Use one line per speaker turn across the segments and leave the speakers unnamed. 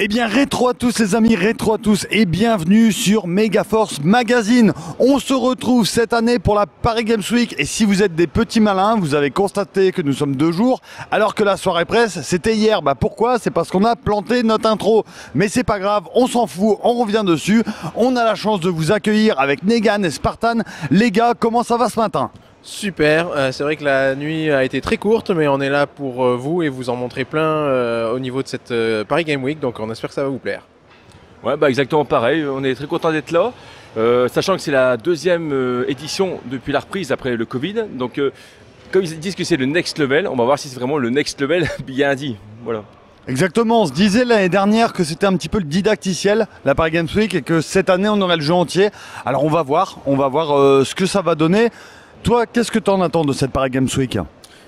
Eh bien, rétro à tous les amis, rétro à tous et bienvenue sur Megaforce Magazine. On se retrouve cette année pour la Paris Games Week et si vous êtes des petits malins, vous avez constaté que nous sommes 2 jours alors que la soirée presse c'était hier. Pourquoi? C'est parce qu'on a planté notre intro. Mais c'est pas grave, on s'en fout, on revient dessus. On a la chance de vous accueillir avec Negan et Spartan. Les gars, comment ça va ce matin?
Super, c'est vrai que la nuit a été très courte, mais on est là pour vous et vous en montrer plein au niveau de cette Paris Game Week, donc on espère que ça va vous plaire.
Ouais, exactement pareil, on est très content d'être là, sachant que c'est la 2e édition depuis la reprise après le Covid, donc comme ils disent que c'est le next level, on va voir si c'est vraiment le next level bien dit, voilà.
Exactement, on se disait l'année dernière que c'était un petit peu le didacticiel, la Paris Games Week, et que cette année on aurait le jeu entier. Alors on va voir ce que ça va donner. Toi, qu'est-ce que tu en attends de cette Paris Games Week?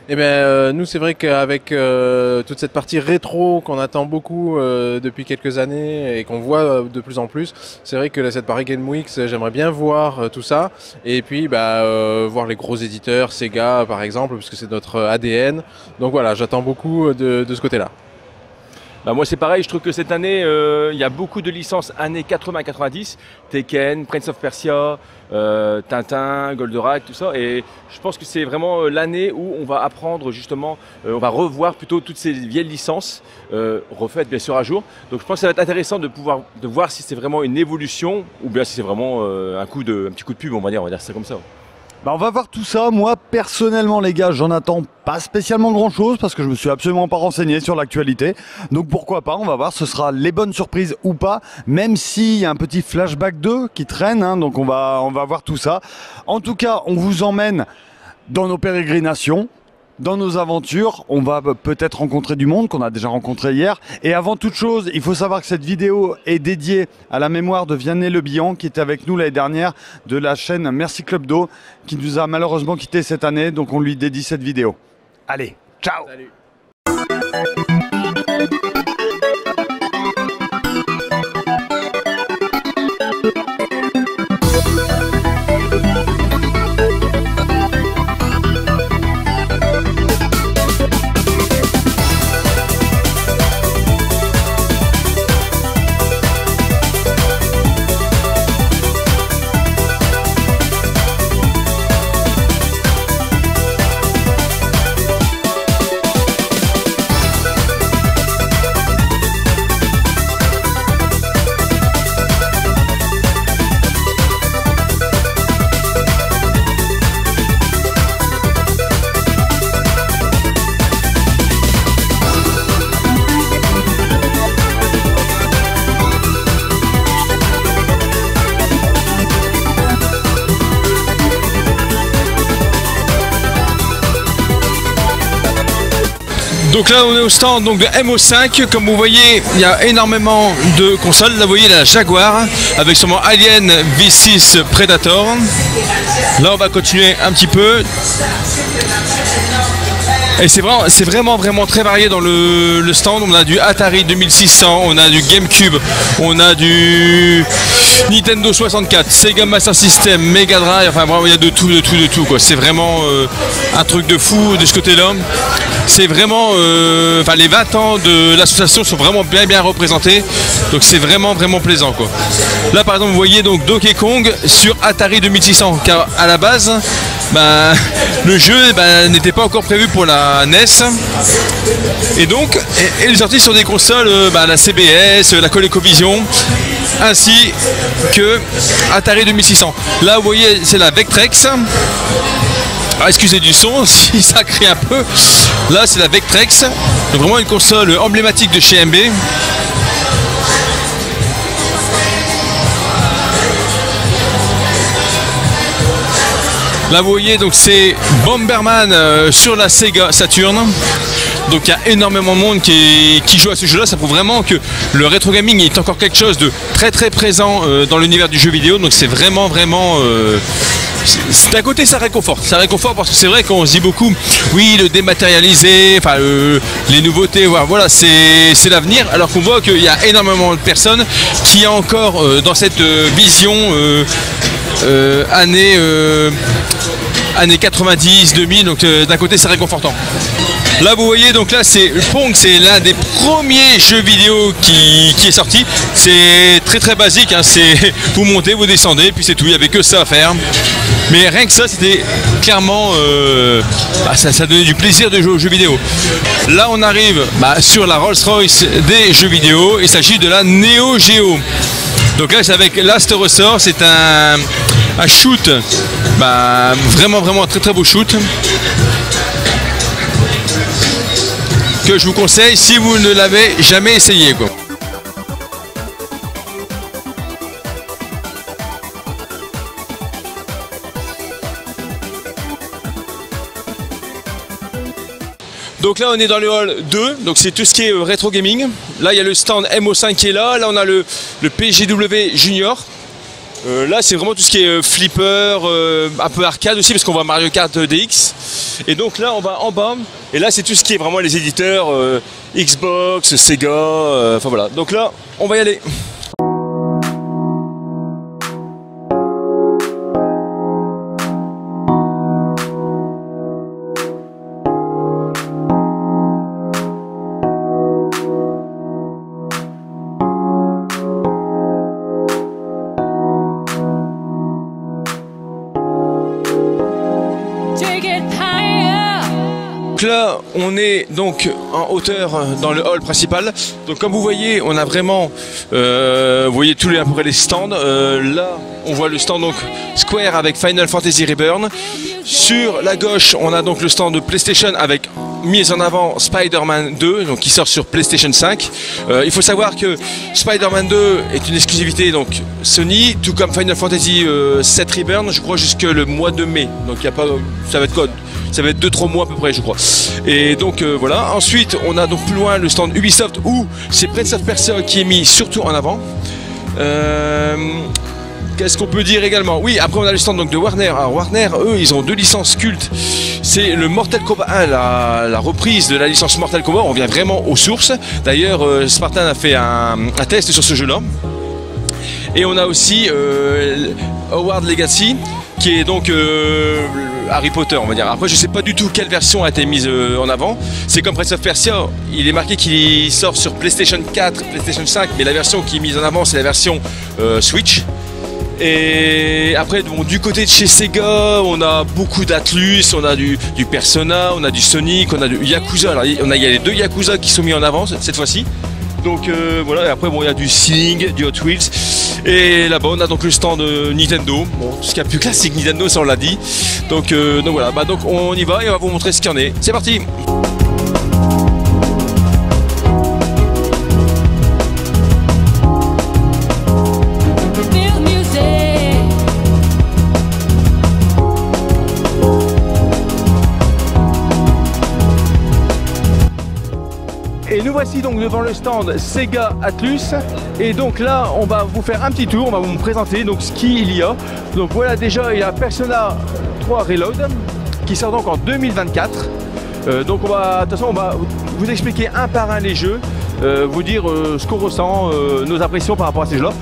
Eh bien, nous, c'est vrai qu'avec toute cette partie rétro qu'on attend beaucoup depuis quelques années et qu'on voit de plus en plus, c'est vrai que cette Paris Game Week, j'aimerais bien voir tout ça. Et puis, voir les gros éditeurs, Sega par exemple, parce que c'est notre ADN. Donc voilà, j'attends beaucoup de ce côté-là.
Moi c'est pareil, je trouve que cette année il y a beaucoup de licences années 80-90, Tekken, Prince of Persia, Tintin, Goldorak, tout ça, et je pense que c'est vraiment l'année où on va apprendre justement, on va revoir plutôt toutes ces vieilles licences, refaites bien sûr à jour. Donc je pense que ça va être intéressant de voir si c'est vraiment une évolution ou bien si c'est vraiment un petit coup de pub, on va dire ça comme ça.
On va voir tout ça. Moi personnellement les gars, j'en attends pas spécialement grand chose parce que je me suis absolument pas renseigné sur l'actualité. Donc pourquoi pas, on va voir, ce sera les bonnes surprises ou pas, même s'il y a un petit flashback 2 qui traîne, hein, donc on va voir tout ça. En tout cas, on vous emmène dans nos pérégrinations, dans nos aventures, on va peut-être rencontrer du monde qu'on a déjà rencontré hier. Et avant toute chose, il faut savoir que cette vidéo est dédiée à la mémoire de Vianney Le Bihan qui était avec nous l'année dernière de la chaîne Merci Club d'eau, qui nous a malheureusement quitté cette année, donc on lui dédie cette vidéo. Allez, ciao.
Salut.
Donc là on est au stand de MO5, comme vous voyez il y a énormément de consoles. Là vous voyez la Jaguar avec sûrement Alien V6 Predator. Là on va continuer un petit peu. Et c'est vraiment très varié dans le stand. On a du Atari 2600, on a du GameCube, on a du Nintendo 64, Sega Master System, Mega Drive, enfin vraiment il y a de tout quoi. C'est vraiment un truc de fou de ce côté-là. C'est vraiment, les 20 ans de l'association sont vraiment bien représentés, donc c'est vraiment plaisant quoi. Là par exemple vous voyez donc Donkey Kong sur Atari 2600, car à la base le jeu n'était pas encore prévu pour la NES et donc il est sorti sur des consoles, la CBS, la ColecoVision ainsi que Atari 2600. Là vous voyez c'est la Vectrex. Alors, excusez du son si ça crie un peu. Là c'est la Vectrex, donc vraiment une console emblématique de chez MB. Là vous voyez donc c'est Bomberman sur la Sega Saturn. Donc il y a énormément de monde qui joue à ce jeu là. Ça prouve vraiment que le rétro gaming est encore quelque chose de très présent dans l'univers du jeu vidéo. Donc c'est vraiment d'un côté ça réconforte parce que c'est vrai qu'on se dit beaucoup oui le dématérialisé, enfin les nouveautés, voilà c'est l'avenir, alors qu'on voit qu'il y a énormément de personnes qui ont encore dans cette vision années 90, 2000, donc d'un côté c'est réconfortant. Là vous voyez, donc là c'est Pong, c'est l'un des premiers jeux vidéo qui est sorti. C'est très très basique, hein, c'est vous montez, vous descendez, puis c'est tout, il n'y avait que ça à faire. Mais rien que ça, c'était clairement, ça donnait du plaisir de jouer aux jeux vidéo. Là on arrive sur la Rolls-Royce des jeux vidéo, il s'agit de la Neo Geo. Donc là c'est avec Last Ressort, c'est un shoot, vraiment un très très beau shoot que je vous conseille si vous ne l'avez jamais essayé, quoi. Donc là on est dans le hall 2, donc c'est tout ce qui est rétro gaming. Là il y a le stand MO5 qui est là, on a le PGW Junior. Là c'est vraiment tout ce qui est flipper, un peu arcade aussi parce qu'on voit Mario Kart DX. Et donc là on va en bas, et là c'est tout ce qui est vraiment les éditeurs, Xbox, Sega, enfin voilà. Donc là on va y aller. Là on est donc en hauteur dans le hall principal, donc comme vous voyez on a vraiment vous voyez tous à peu près les stands. Là on voit le stand donc Square avec Final Fantasy Reborn. Sur la gauche on a donc le stand de PlayStation avec mise en avant Spider-Man 2, donc qui sort sur PlayStation 5. Il faut savoir que Spider-Man 2 est une exclusivité donc Sony, tout comme Final Fantasy 7 Reborn, je crois jusque le mois de mai. Donc il y a pas, ça va être quoi? Ça va être 2-3 mois à peu près je crois. Et donc voilà, ensuite on a donc plus loin le stand Ubisoft où c'est Prince of Persia qui est mis surtout en avant. Qu'est-ce qu'on peut dire également? Oui, après on a le stand donc de Warner. Alors Warner, eux, ils ont deux licences cultes. C'est le Mortal Kombat 1, la reprise de la licence Mortal Kombat. On vient vraiment aux sources. D'ailleurs, Spartan a fait un test sur ce jeu-là. Et on a aussi Hogwarts Legacy, qui est donc Harry Potter, on va dire. Après, je sais pas du tout quelle version a été mise en avant. C'est comme Prince of Persia, il est marqué qu'il sort sur PlayStation 4, PlayStation 5, mais la version qui est mise en avant, c'est la version Switch. Et après, bon, du côté de chez Sega, on a beaucoup d'Atlus, on a du Persona, on a du Sonic, on a du Yakuza. Alors, il y a les deux Yakuza qui sont mis en avant cette fois-ci. Donc voilà, et après bon, il y a du Sing, du Hot Wheels. Et là-bas on a donc le stand de Nintendo. Bon, tout ce qu'il y a plus classique Nintendo, ça on l'a dit. Donc voilà, donc on y va et on va vous montrer ce qu'il y en est. C'est parti! Et nous voici donc devant le stand Sega Atlus, et donc là on va vous faire un petit tour, on va vous présenter donc ce qu'il y a. Donc voilà, déjà il y a Persona 3 Reload qui sort donc en 2024. Donc on va, de toute façon on va vous expliquer un par un les jeux, vous dire ce qu'on ressent, nos impressions par rapport à ces jeux là.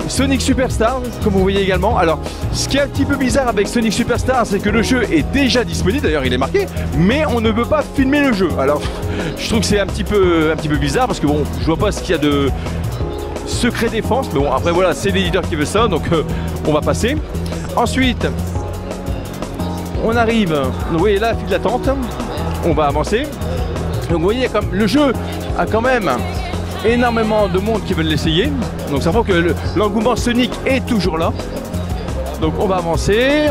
Sonic Superstars, comme vous voyez également. Alors, ce qui est un petit peu bizarre avec Sonic Superstars, c'est que le jeu est déjà disponible, d'ailleurs il est marqué, mais on ne peut pas filmer le jeu. Alors, je trouve que c'est un petit peu bizarre, parce que bon, je vois pas ce qu'il y a de secret défense, mais bon, après voilà, c'est l'éditeur qui veut ça, donc on va passer. Ensuite, on arrive, vous voyez là, file d'attente, on va avancer. Donc vous voyez, comme le jeu a quand même énormément de monde qui veulent l'essayer, donc ça fait que l'engouement Sonic est toujours là. Donc on va avancer,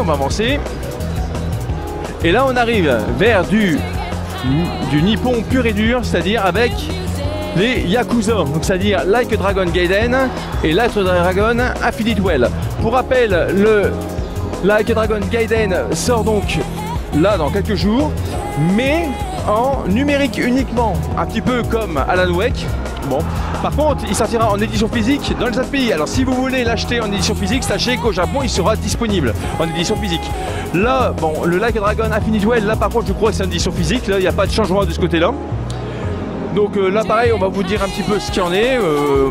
et là on arrive vers du Nippon pur et dur, c'est-à-dire avec les Yakuza, donc c'est-à-dire Like a Dragon Gaiden et Like a Dragon Infinite Well. Pour rappel, le Like a Dragon Gaiden sort donc là dans quelques jours, mais en numérique uniquement, un petit peu comme Alan Wake. Bon, par contre, il sortira en édition physique dans les autres pays. Alors, si vous voulez l'acheter en édition physique, sachez qu'au Japon, il sera disponible en édition physique. Là, bon, le Like a Dragon Infinite Well, là par contre, je crois que c'est en édition physique. Là, il n'y a pas de changement de ce côté-là.
Donc là pareil, on va vous dire un petit peu ce qu'il y en est,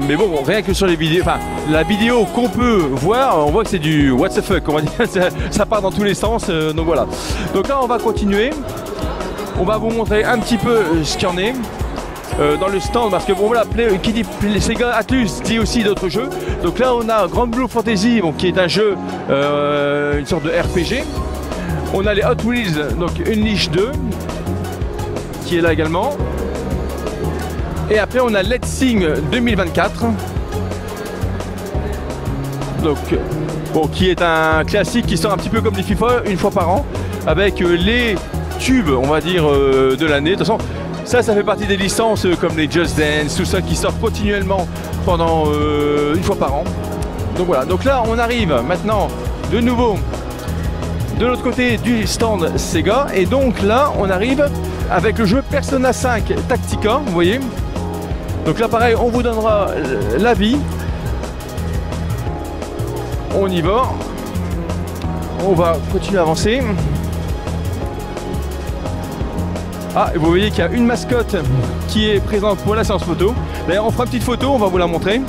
mais bon, rien que sur les vidéos, enfin la vidéo qu'on peut voir, on voit que c'est du what the fuck, on va dire, ça part dans tous les sens, donc voilà. Donc là on va continuer, on va vous montrer un petit peu ce qu'il y en est dans le stand, parce que bon voilà, qui dit Sega Atlus dit aussi d'autres jeux. Donc là on a Grand Blue Fantasy, bon, qui est un jeu, une sorte de RPG. On a les Hot Wheels, donc Unleashed 2, qui est là également. Et après on a Let's Sing 2024, donc bon, qui est un classique qui sort un petit peu comme les FIFA une fois par an, avec les tubes, on va dire, de l'année. De toute façon, ça fait partie des licences comme les Just Dance, tout ça qui sortent continuellement pendant une fois par an. Donc voilà, donc là on arrive maintenant de nouveau de l'autre côté du stand Sega, et donc là on arrive avec le jeu Persona 5 Tactica, vous voyez. Donc là pareil, on vous donnera l'avis. On y va. On va continuer à avancer. Ah, et vous voyez qu'il y a une mascotte qui est présente pour la séance photo. D'ailleurs on fera une petite photo, on va vous la montrer.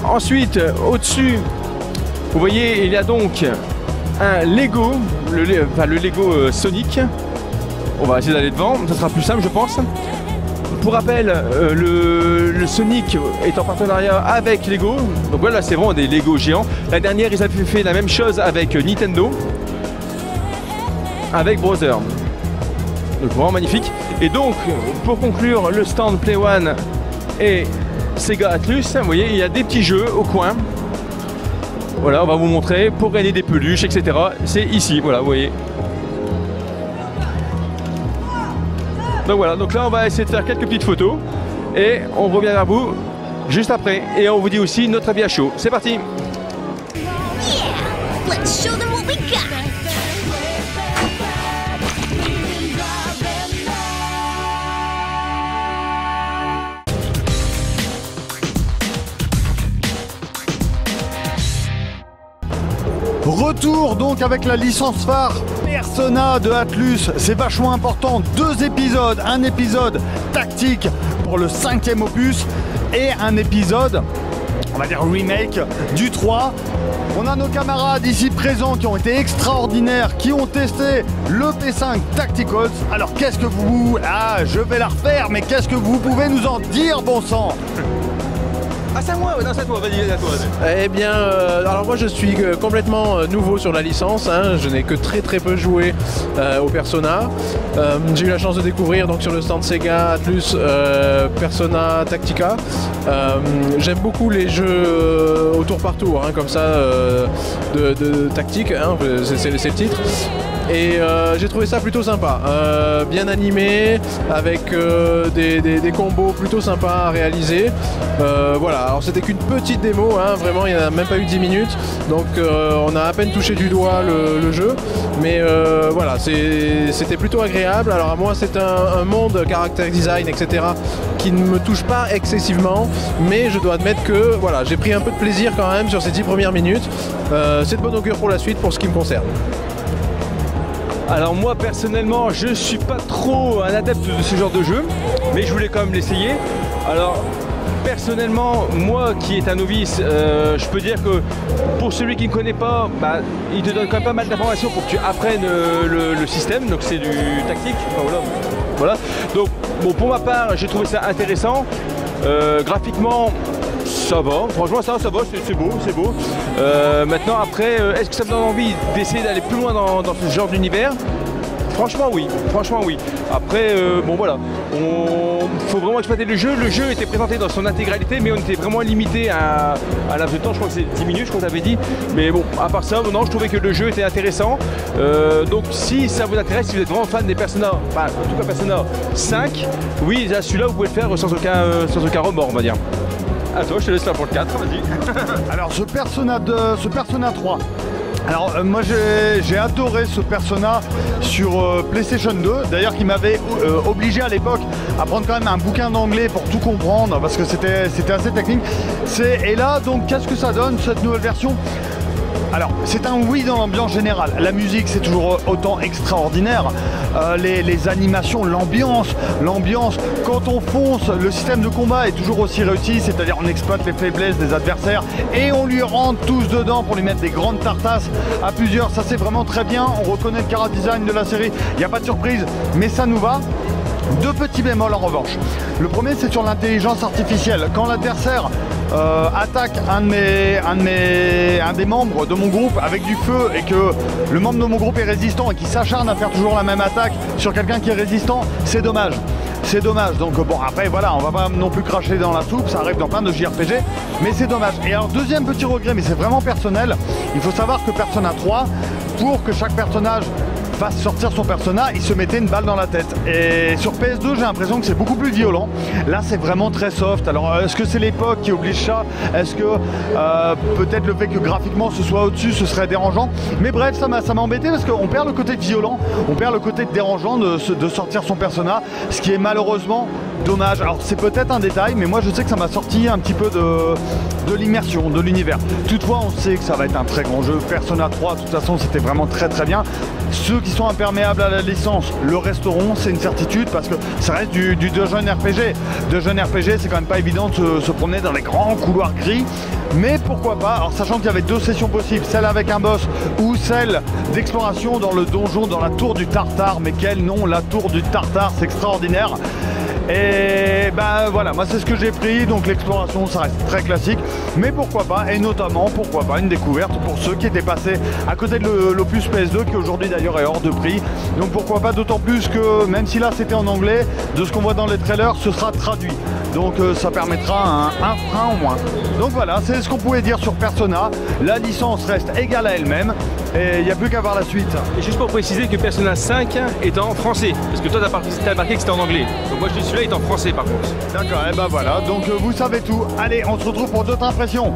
Ensuite, au-dessus, vous voyez, il y a donc un Lego, le Lego Sonic. On va essayer d'aller devant, ça sera plus simple je pense. Pour rappel, le Sonic est en partenariat avec Lego. Donc voilà, c'est vraiment des Lego géants. La dernière, ils avaient fait la même chose avec Nintendo, avec Brother. Donc vraiment magnifique. Et donc, pour conclure le stand Play One et Sega Atlus, vous voyez, il y a des petits jeux au coin. Voilà, on va vous montrer pour gagner des peluches, etc. C'est ici, voilà, vous voyez. Donc voilà, donc là on va essayer de faire quelques petites photos et on revient vers vous juste après. Et on vous dit aussi notre avis à chaud. C'est parti!
Yeah, let's show them what we got.
Retour donc avec la licence phare Persona de Atlus, c'est vachement important. 2 épisodes, un épisode tactique pour le 5e opus et un épisode, on va dire remake, du 3. On a nos camarades ici présents qui ont été extraordinaires, qui ont testé le P5 Tacticals. Alors qu'est-ce que vous... Ah, je vais la refaire, mais qu'est-ce que vous pouvez nous en dire, bon sang?
Ah c'est à moi, non c'est à toi, vas-y, à toi.
Eh bien, alors moi je suis complètement nouveau sur la licence, hein. Je n'ai que très peu joué au Persona. J'ai eu la chance de découvrir donc sur le stand Sega Atlus Persona Tactica. J'aime beaucoup les jeux au tour par tour, hein, comme ça, de tactique, hein, c'est le titre. Et j'ai trouvé ça plutôt sympa, bien animé, avec des combos plutôt sympas à réaliser. Voilà, alors c'était qu'une petite démo, hein, vraiment il n'y en a même pas eu 10 minutes, donc on a à peine touché du doigt le jeu, mais voilà, c'était plutôt agréable. Alors à moi c'est un monde, character design, etc. qui ne me touche pas excessivement, mais je dois admettre que voilà, j'ai pris un peu de plaisir quand même sur ces 10 premières minutes. C'est de bon augure pour la suite pour ce qui me concerne.
Alors moi personnellement je suis pas trop un adepte de ce genre de jeu, mais je voulais quand même l'essayer. Alors personnellement, moi qui est un novice, je peux dire que pour celui qui ne connaît pas, bah, il te donne quand même pas mal d'informations pour que tu apprennes le système, donc c'est du tactique. Enfin, voilà. Donc bon, pour ma part j'ai trouvé ça intéressant. Graphiquement ça va, franchement ça va, c'est beau. Maintenant après, est-ce que ça me donne envie d'essayer d'aller plus loin dans ce genre d'univers? Franchement oui. Après, bon voilà, faut vraiment exploiter le jeu. Le jeu était présenté dans son intégralité, mais on était vraiment limité à laps de temps, je crois que c'est 10 minutes, je crois qu'on avait dit. Mais bon, à part ça, non, je trouvais que le jeu était intéressant. Donc si ça vous intéresse, si vous êtes vraiment fan des Persona, enfin, en tout cas Persona 5, oui, celui-là vous pouvez le faire sans aucun remords, on va dire. À toi, je te laisse là pour le 4, vas-y.
Alors ce Persona 3. Alors moi j'ai adoré ce Persona sur PlayStation 2, d'ailleurs qui m'avait obligé à l'époque à prendre quand même un bouquin d'anglais pour tout comprendre parce que c'était assez technique. Et là donc qu'est-ce que ça donne cette nouvelle version? Alors, c'est un oui dans l'ambiance générale. La musique, c'est toujours autant extraordinaire. Les animations, l'ambiance. Quand on fonce, le système de combat est toujours aussi réussi, c'est-à-dire on exploite les faiblesses des adversaires et on lui rentre tous dedans pour lui mettre des grandes tartasses à plusieurs. Ça, c'est vraiment très bien. On reconnaît le chara design de la série. Il n'y a pas de surprise, mais ça nous va. Deux petits bémols en revanche. Le premier, c'est sur l'intelligence artificielle. Quand l'adversaire attaque un des membres de mon groupe avec du feu et que le membre de mon groupe est résistant et qui s'acharne à faire toujours la même attaque sur quelqu'un qui est résistant, c'est dommage. C'est dommage. Donc bon, après voilà, on va pas non plus cracher dans la soupe, ça arrive dans plein de JRPG, mais c'est dommage. Et alors deuxième petit regret, mais c'est vraiment personnel, il faut savoir que Persona 3, pour que chaque personnage fasse sortir son persona, il se mettait une balle dans la tête. Et sur PS2, j'ai l'impression que c'est beaucoup plus violent. Là, c'est vraiment très soft. Alors, est-ce que c'est l'époque qui oblige ça? Est-ce que peut-être le fait que graphiquement ce soit au-dessus, ce serait dérangeant? Mais bref, ça m'a embêté parce qu'on perd le côté violent, on perd le côté dérangeant de sortir son persona, ce qui est malheureusement dommage. Alors, c'est peut-être un détail, mais moi, je sais que ça m'a sorti un petit peu de l'immersion, de l'univers. Toutefois, on sait que ça va être un très grand jeu. Persona 3, de toute façon, c'était vraiment très très bien. Ceux qui sont imperméables à la licence le resteront, c'est une certitude, parce que ça reste du dungeon RPG. Dungeon RPG, c'est quand même pas évident de se promener dans les grands couloirs gris, mais pourquoi pas. Alors sachant qu'il y avait deux sessions possibles, celle avec un boss ou celle d'exploration dans le donjon, dans la tour du Tartare. Mais quel nom, la tour du Tartare, c'est extraordinaire. Et ben voilà, moi c'est ce que j'ai pris, donc l'exploration ça reste très classique, mais pourquoi pas, et notamment pourquoi pas une découverte pour ceux qui étaient passés à côté de l'Opus PS2 qui aujourd'hui d'ailleurs est hors de prix. Donc pourquoi pas, d'autant plus que même si là c'était en anglais, de ce qu'on voit dans les trailers, ce sera traduit. Donc ça permettra un frein au moins. Donc voilà, c'est ce qu'on pouvait dire sur Persona. La licence reste égale à elle-même et il n'y a plus qu'à voir la suite.
Et juste pour préciser que Persona 5 est en français, parce que toi t'as marqué que c'était en anglais. Donc moi je dis celui-là est en français par contre.
D'accord, et ben voilà, donc vous savez tout. Allez, on se retrouve pour d'autres impressions.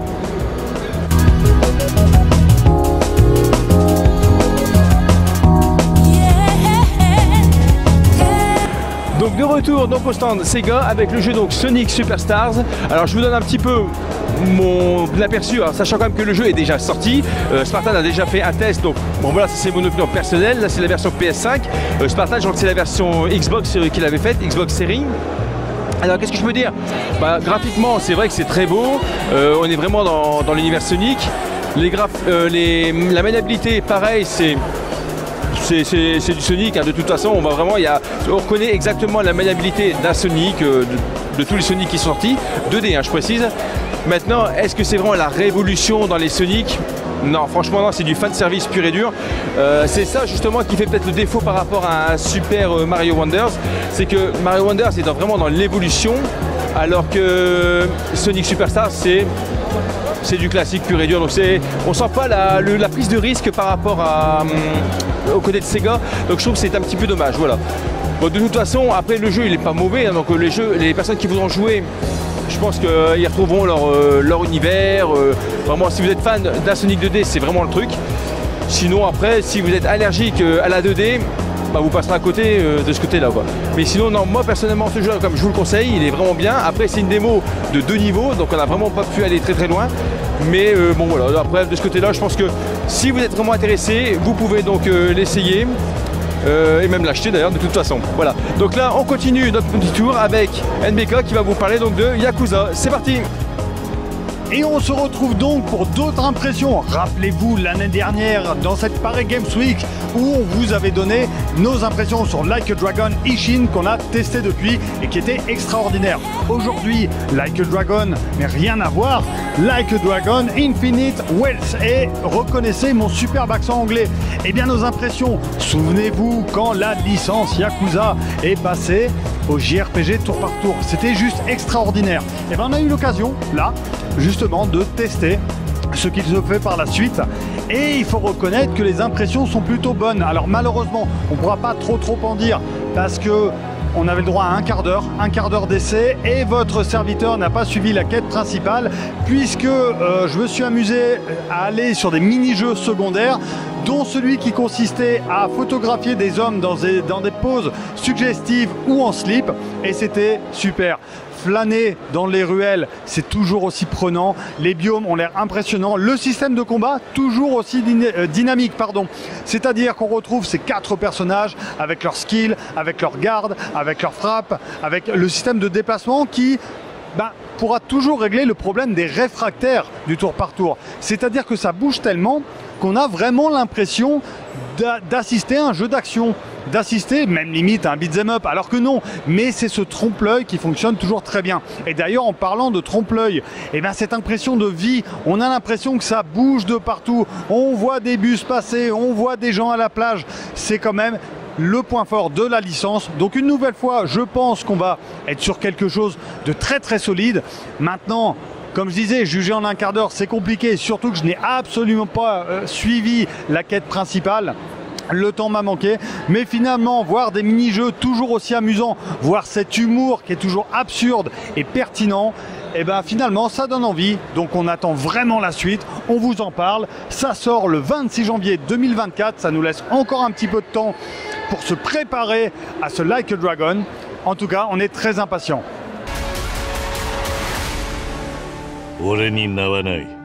Donc de retour donc au stand Sega avec le jeu donc Sonic Superstars. Alors je vous donne un petit peu mon aperçu, sachant quand même que le jeu est déjà sorti. Spartan a déjà fait un test, donc bon voilà, c'est mon opinion personnelle. Là c'est la version PS5. Spartan, je crois que c'est la version Xbox qu'il avait faite, Xbox Series. Alors qu'est-ce que je peux dire? Graphiquement c'est vrai que c'est très beau, on est vraiment dans l'univers Sonic. La maniabilité pareil, c'est du Sonic, de toute façon on reconnaît exactement la maniabilité d'un Sonic, de tous les Sonic qui sont sortis, 2D je précise. Maintenant, est-ce que c'est vraiment la révolution dans les Sonic? Non, franchement non, c'est du fan service pur et dur. C'est ça justement qui fait peut-être le défaut par rapport à un Super Mario Wonders, c'est que Mario Wonders est vraiment dans l'évolution, alors que Sonic Superstars c'est du classique pur et dur. Donc on sent pas la prise de risque par rapport au côté de Sega, donc je trouve que c'est un petit peu dommage. Voilà. Bon, de toute façon, après le jeu il est pas mauvais, donc les personnes qui voudront jouer, je pense qu'ils retrouveront leur univers. Vraiment, si vous êtes fan d'un Sonic 2D, c'est vraiment le truc. Sinon, après, si vous êtes allergique à la 2D, vous passerez à côté de ce côté-là. Mais sinon, non, moi personnellement, ce jeu, comme je vous le conseille, il est vraiment bien. Après, c'est une démo de 2 niveaux, donc on n'a vraiment pas pu aller très très loin. Mais bon, voilà, après, de ce côté-là, je pense que si vous êtes vraiment intéressé, vous pouvez donc l'essayer. Et même l'acheter d'ailleurs de toute façon. Voilà. Donc là on continue notre petit tour avec NBK qui va vous parler donc de Yakuza. C'est parti.
Et on se retrouve donc pour d'autres impressions. Rappelez-vous l'année dernière dans cette Paris Games Week où on vous avait donné nos impressions sur Like a Dragon Ishin qu'on a testé depuis et qui était extraordinaire. Aujourd'hui, Like a Dragon, mais rien à voir. Like a Dragon Infinite Wealth. Et reconnaissez mon superbe accent anglais. Eh bien nos impressions, souvenez-vous quand la licence Yakuza est passée au JRPG tour par tour. C'était juste extraordinaire. Et bien on a eu l'occasion là justement de tester ce qu'il se fait par la suite et il faut reconnaître que les impressions sont plutôt bonnes. Alors malheureusement on ne pourra pas trop en dire parce que on avait le droit à un quart d'heure d'essai et votre serviteur n'a pas suivi la quête principale puisque je me suis amusé à aller sur des mini-jeux secondaires dont celui qui consistait à photographier des hommes dans des poses suggestives ou en slip et c'était super. flâner dans les ruelles, c'est toujours aussi prenant. Les biomes ont l'air impressionnants. Le système de combat, toujours aussi dynamique. C'est-à-dire qu'on retrouve ces 4 personnages avec leurs skills, avec leurs gardes, avec leurs frappes, avec le système de déplacement qui pourra toujours régler le problème des réfractaires du tour par tour. C'est-à-dire que ça bouge tellement qu'on a vraiment l'impression d'assister à un jeu d'action, d'assister même limite à un beat'em up, alors que non, mais c'est ce trompe-l'œil qui fonctionne toujours très bien. Et d'ailleurs, en parlant de trompe-l'œil, cette impression de vie, on a l'impression que ça bouge de partout, on voit des bus passer, on voit des gens à la plage, c'est quand même le point fort de la licence. Donc une nouvelle fois, je pense qu'on va être sur quelque chose de très très solide. Maintenant, comme je disais, juger en un quart d'heure, c'est compliqué, surtout que je n'ai absolument pas suivi la quête principale. Le temps m'a manqué, mais finalement, voir des mini-jeux toujours aussi amusants, voir cet humour qui est toujours absurde et pertinent, finalement, ça donne envie. Donc on attend vraiment la suite, on vous en parle. Ça sort le 26 janvier 2024, ça nous laisse encore un petit peu de temps pour se préparer à ce Like a Dragon. En tout cas, on est très impatients.
俺に名はない。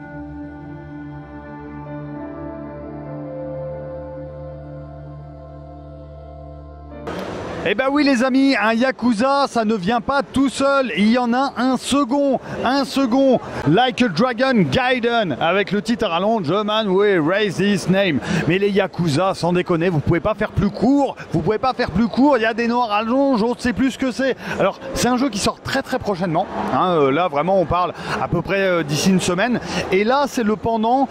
Eh ben oui les amis, un Yakuza, ça ne vient pas tout seul, il y en a un second, Like a Dragon Gaiden, avec le titre à rallonge, The Man Who Raised His Name. Mais les Yakuza, sans déconner, vous pouvez pas faire plus court, il y a des noms à rallonge, on ne sait plus ce que c'est. Alors c'est un jeu qui sort très très prochainement, là vraiment on parle à peu près d'ici une semaine, et là c'est le pendant,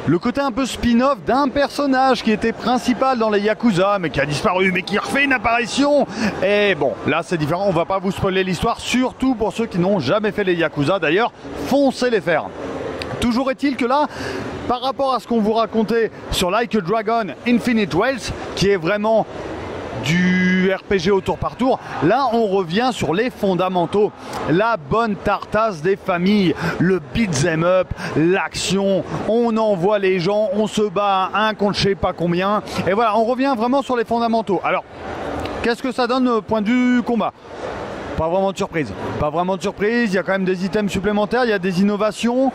le côté un peu spin-off d'un personnage qui était principal dans les Yakuza, mais qui a disparu, mais qui refait une apparition. Et bon, là c'est différent, on va pas vous spoiler l'histoire, surtout pour ceux qui n'ont jamais fait les Yakuza. D'ailleurs, foncez les faire. Toujours est-il que là, par rapport à ce qu'on vous racontait sur Like a Dragon Infinite Wealth, qui est vraiment du RPG au tour par tour, là on revient sur les fondamentaux, la bonne tartasse des familles, le beat'em up, l'action, on envoie les gens, on se bat à un contre je sais pas combien, et voilà, on revient vraiment sur les fondamentaux. Alors qu'est-ce que ça donne au point de vue combat? Pas vraiment de surprise, il y a quand même des items supplémentaires, il y a des innovations.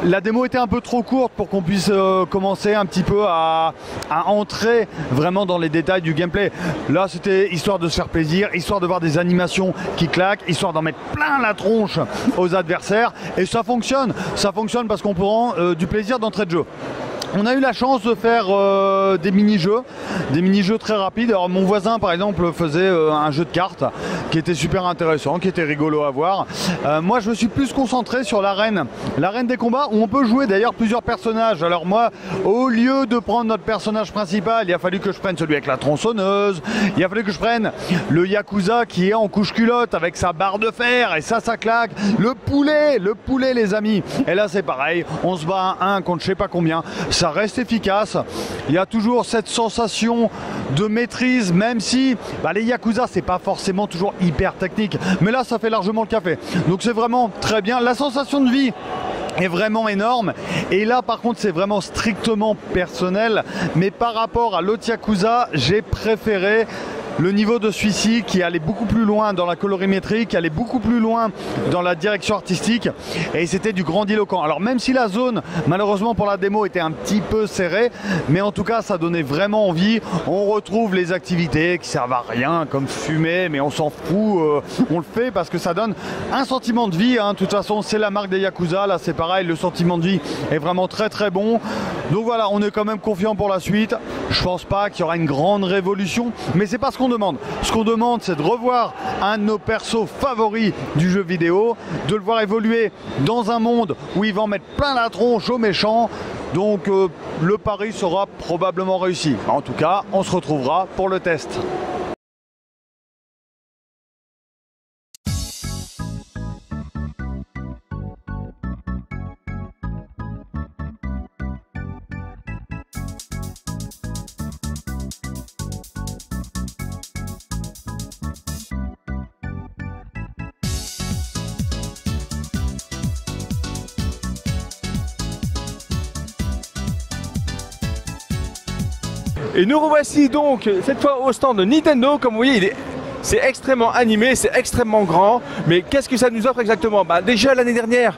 La démo était un peu trop courte pour qu'on puisse commencer un petit peu à entrer vraiment dans les détails du gameplay. Là, c'était histoire de se faire plaisir, histoire de voir des animations qui claquent, histoire d'en mettre plein la tronche aux adversaires. Et ça fonctionne parce qu'on prend du plaisir d'entrée de jeu. On a eu la chance de faire des mini-jeux très rapides. Alors mon voisin par exemple faisait un jeu de cartes qui était super intéressant, qui était rigolo à voir. Moi je me suis plus concentré sur l'arène des combats où on peut jouer d'ailleurs plusieurs personnages. Alors moi, au lieu de prendre notre personnage principal, il a fallu que je prenne celui avec la tronçonneuse, il a fallu que je prenne le Yakuza qui est en couche-culotte avec sa barre de fer et ça claque. Le poulet les amis. Et là c'est pareil, on se bat à un contre je sais pas combien. Ça reste efficace, il y a toujours cette sensation de maîtrise, même si les Yakuza c'est pas forcément toujours hyper technique, mais là ça fait largement le café, donc c'est vraiment très bien, la sensation de vie est vraiment énorme, et là par contre c'est vraiment strictement personnel, mais par rapport à l'autre Yakuza, j'ai préféré le niveau de celui-ci qui allait beaucoup plus loin dans la colorimétrie, qui allait beaucoup plus loin dans la direction artistique, et c'était du grandiloquent. Alors même si la zone, malheureusement pour la démo, était un petit peu serrée, mais en tout cas ça donnait vraiment envie. On retrouve les activités qui servent à rien, comme fumer, mais on s'en fout, on le fait parce que ça donne un sentiment de vie, hein. De toute façon c'est la marque des Yakuza, là c'est pareil, le sentiment de vie est vraiment très très bon. Donc voilà, on est quand même confiant pour la suite. Je pense pas qu'il y aura une grande révolution, mais c'est pas ce qu'on demande. Ce qu'on demande, c'est de revoir un de nos persos favoris du jeu vidéo, de le voir évoluer dans un monde où il va en mettre plein la tronche aux méchants. Donc le pari sera probablement réussi. En tout cas, on se retrouvera pour le test.
Et nous revoici donc cette fois au stand de Nintendo. Comme vous voyez, c'est extrêmement animé, c'est extrêmement grand, mais qu'est-ce que ça nous offre exactement? Bah, déjà l'année dernière,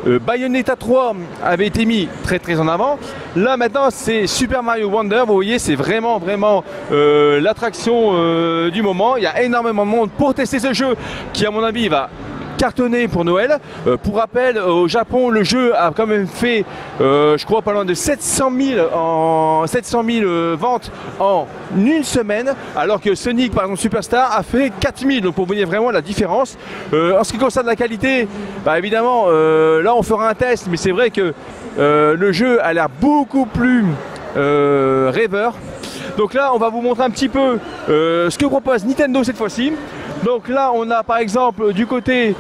Bayonetta 3 avait été mis très très en avant. Là maintenant c'est Super Mario Wonder, vous voyez c'est vraiment l'attraction du moment. Il y a énormément de monde pour tester ce jeu qui à mon avis va cartonné pour Noël. Pour rappel, au Japon, le jeu a quand même fait, je crois, pas loin de 700 000 ventes en une semaine, alors que Sonic, par exemple, Superstar, a fait 4000. Donc, pour vous dire vraiment la différence. En ce qui concerne la qualité, bah, évidemment, là, on fera un test, mais c'est vrai que le jeu a l'air beaucoup plus rêveur. Donc là, on va vous montrer un petit peu ce que propose Nintendo cette fois-ci. Donc là, on a par exemple du côté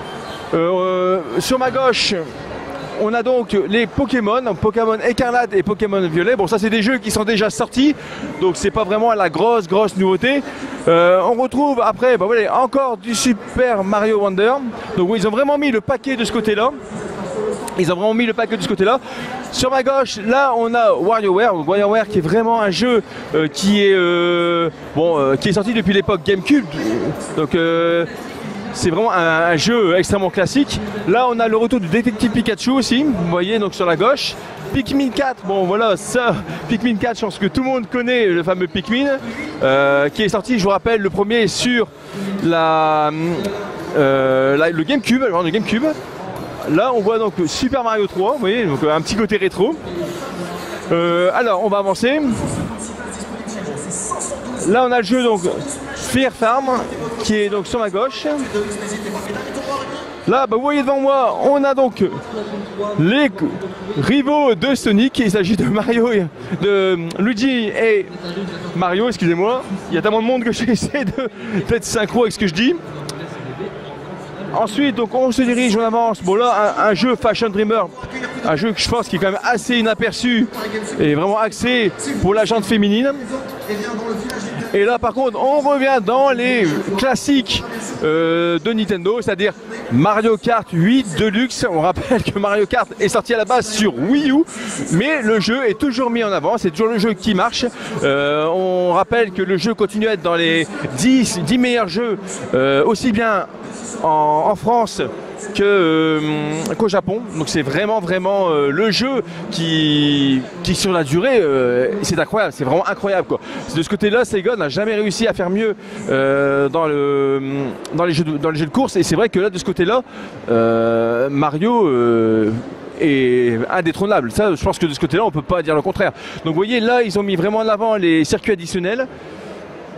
sur ma gauche, on a donc les Pokémon, Pokémon Écarlate et Pokémon Violet. Bon, ça c'est des jeux qui sont déjà sortis, donc c'est pas vraiment la grosse nouveauté. On retrouve après, bah voilà, encore du Super Mario Wonder. Donc ils ont vraiment mis le paquet de ce côté-là. Sur ma gauche, là, on a WarioWare. WarioWare qui est vraiment un jeu qui est sorti depuis l'époque GameCube. Donc c'est vraiment un jeu extrêmement classique. Là, on a le retour du détective Pikachu aussi. Vous voyez donc sur la gauche. Pikmin 4, bon voilà, ça, Pikmin 4, je pense que tout le monde connaît le fameux Pikmin qui est sorti, je vous rappelle, le premier sur le GameCube, le GameCube. Là, on voit donc Super Mario 3, vous voyez, donc un petit côté rétro. Alors, on va avancer. Là, on a le jeu donc Sphere Farm, qui est donc sur ma gauche. Là, bah, vous voyez devant moi, on a donc les rivaux de Sonic. Il s'agit de Mario, de Luigi et Mario, excusez-moi. Il y a tellement de monde que j'essaie d'être synchro avec ce que je dis. Ensuite, donc on se dirige, on avance. Bon là, un jeu Fashion Dreamer, un jeu que je pense qui est quand même assez inaperçu et vraiment axé pour la gente féminine. Et là, par contre, on revient dans les classiques de Nintendo, c'est-à-dire Mario Kart 8 Deluxe. On rappelle que Mario Kart est sorti à la base sur Wii U, mais le jeu est toujours mis en avant, c'est toujours le jeu qui marche. On rappelle que le jeu continue à être dans les 10 meilleurs jeux, aussi bien en France qu'au Japon. Donc c'est vraiment le jeu qui sur la durée c'est incroyable, c'est vraiment incroyable quoi. De ce côté là, Sega n'a jamais réussi à faire mieux dans les jeux de course, et c'est vrai que là de ce côté là Mario est indétrônable. Ça, je pense que de ce côté là on peut pas dire le contraire. Donc vous voyez là, ils ont mis vraiment en avant les circuits additionnels.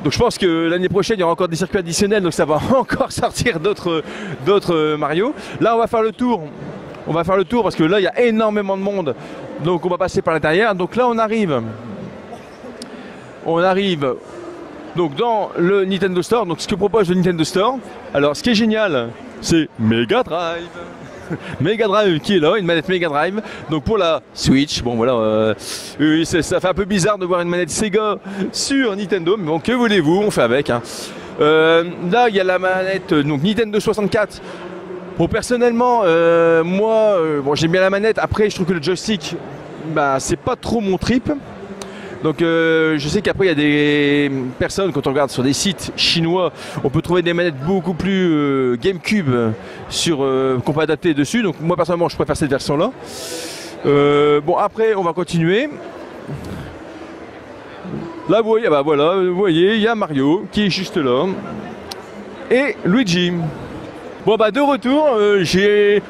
Donc je pense que l'année prochaine il y aura encore des circuits additionnels, donc ça va encore sortir d'autres Mario. Là on va faire le tour. Parce que là il y a énormément de monde. Donc on va passer par l'intérieur. Donc là on arrive donc dans le Nintendo Store. Donc ce que propose le Nintendo Store. Alors ce qui est génial, c'est Mega Drive. Mega Drive qui est là, une manette Mega Drive, donc pour la Switch. Bon voilà, ça fait un peu bizarre de voir une manette Sega sur Nintendo, mais bon, que voulez-vous, on fait avec hein. Là il y a la manette donc Nintendo 64. Bon personnellement moi bon, j'aime bien la manette. Après je trouve que le joystick bah, c'est pas trop mon trip. Donc je sais qu'après il y a des personnes, quand on regarde sur des sites chinois, on peut trouver des manettes beaucoup plus GameCube qu'on peut adapter dessus. Donc moi personnellement je préfère cette version là. Bon après on va continuer. Là vous voyez, bah voilà, vous voyez, il y a Mario qui est juste là. Et Luigi. Bon bah de retour,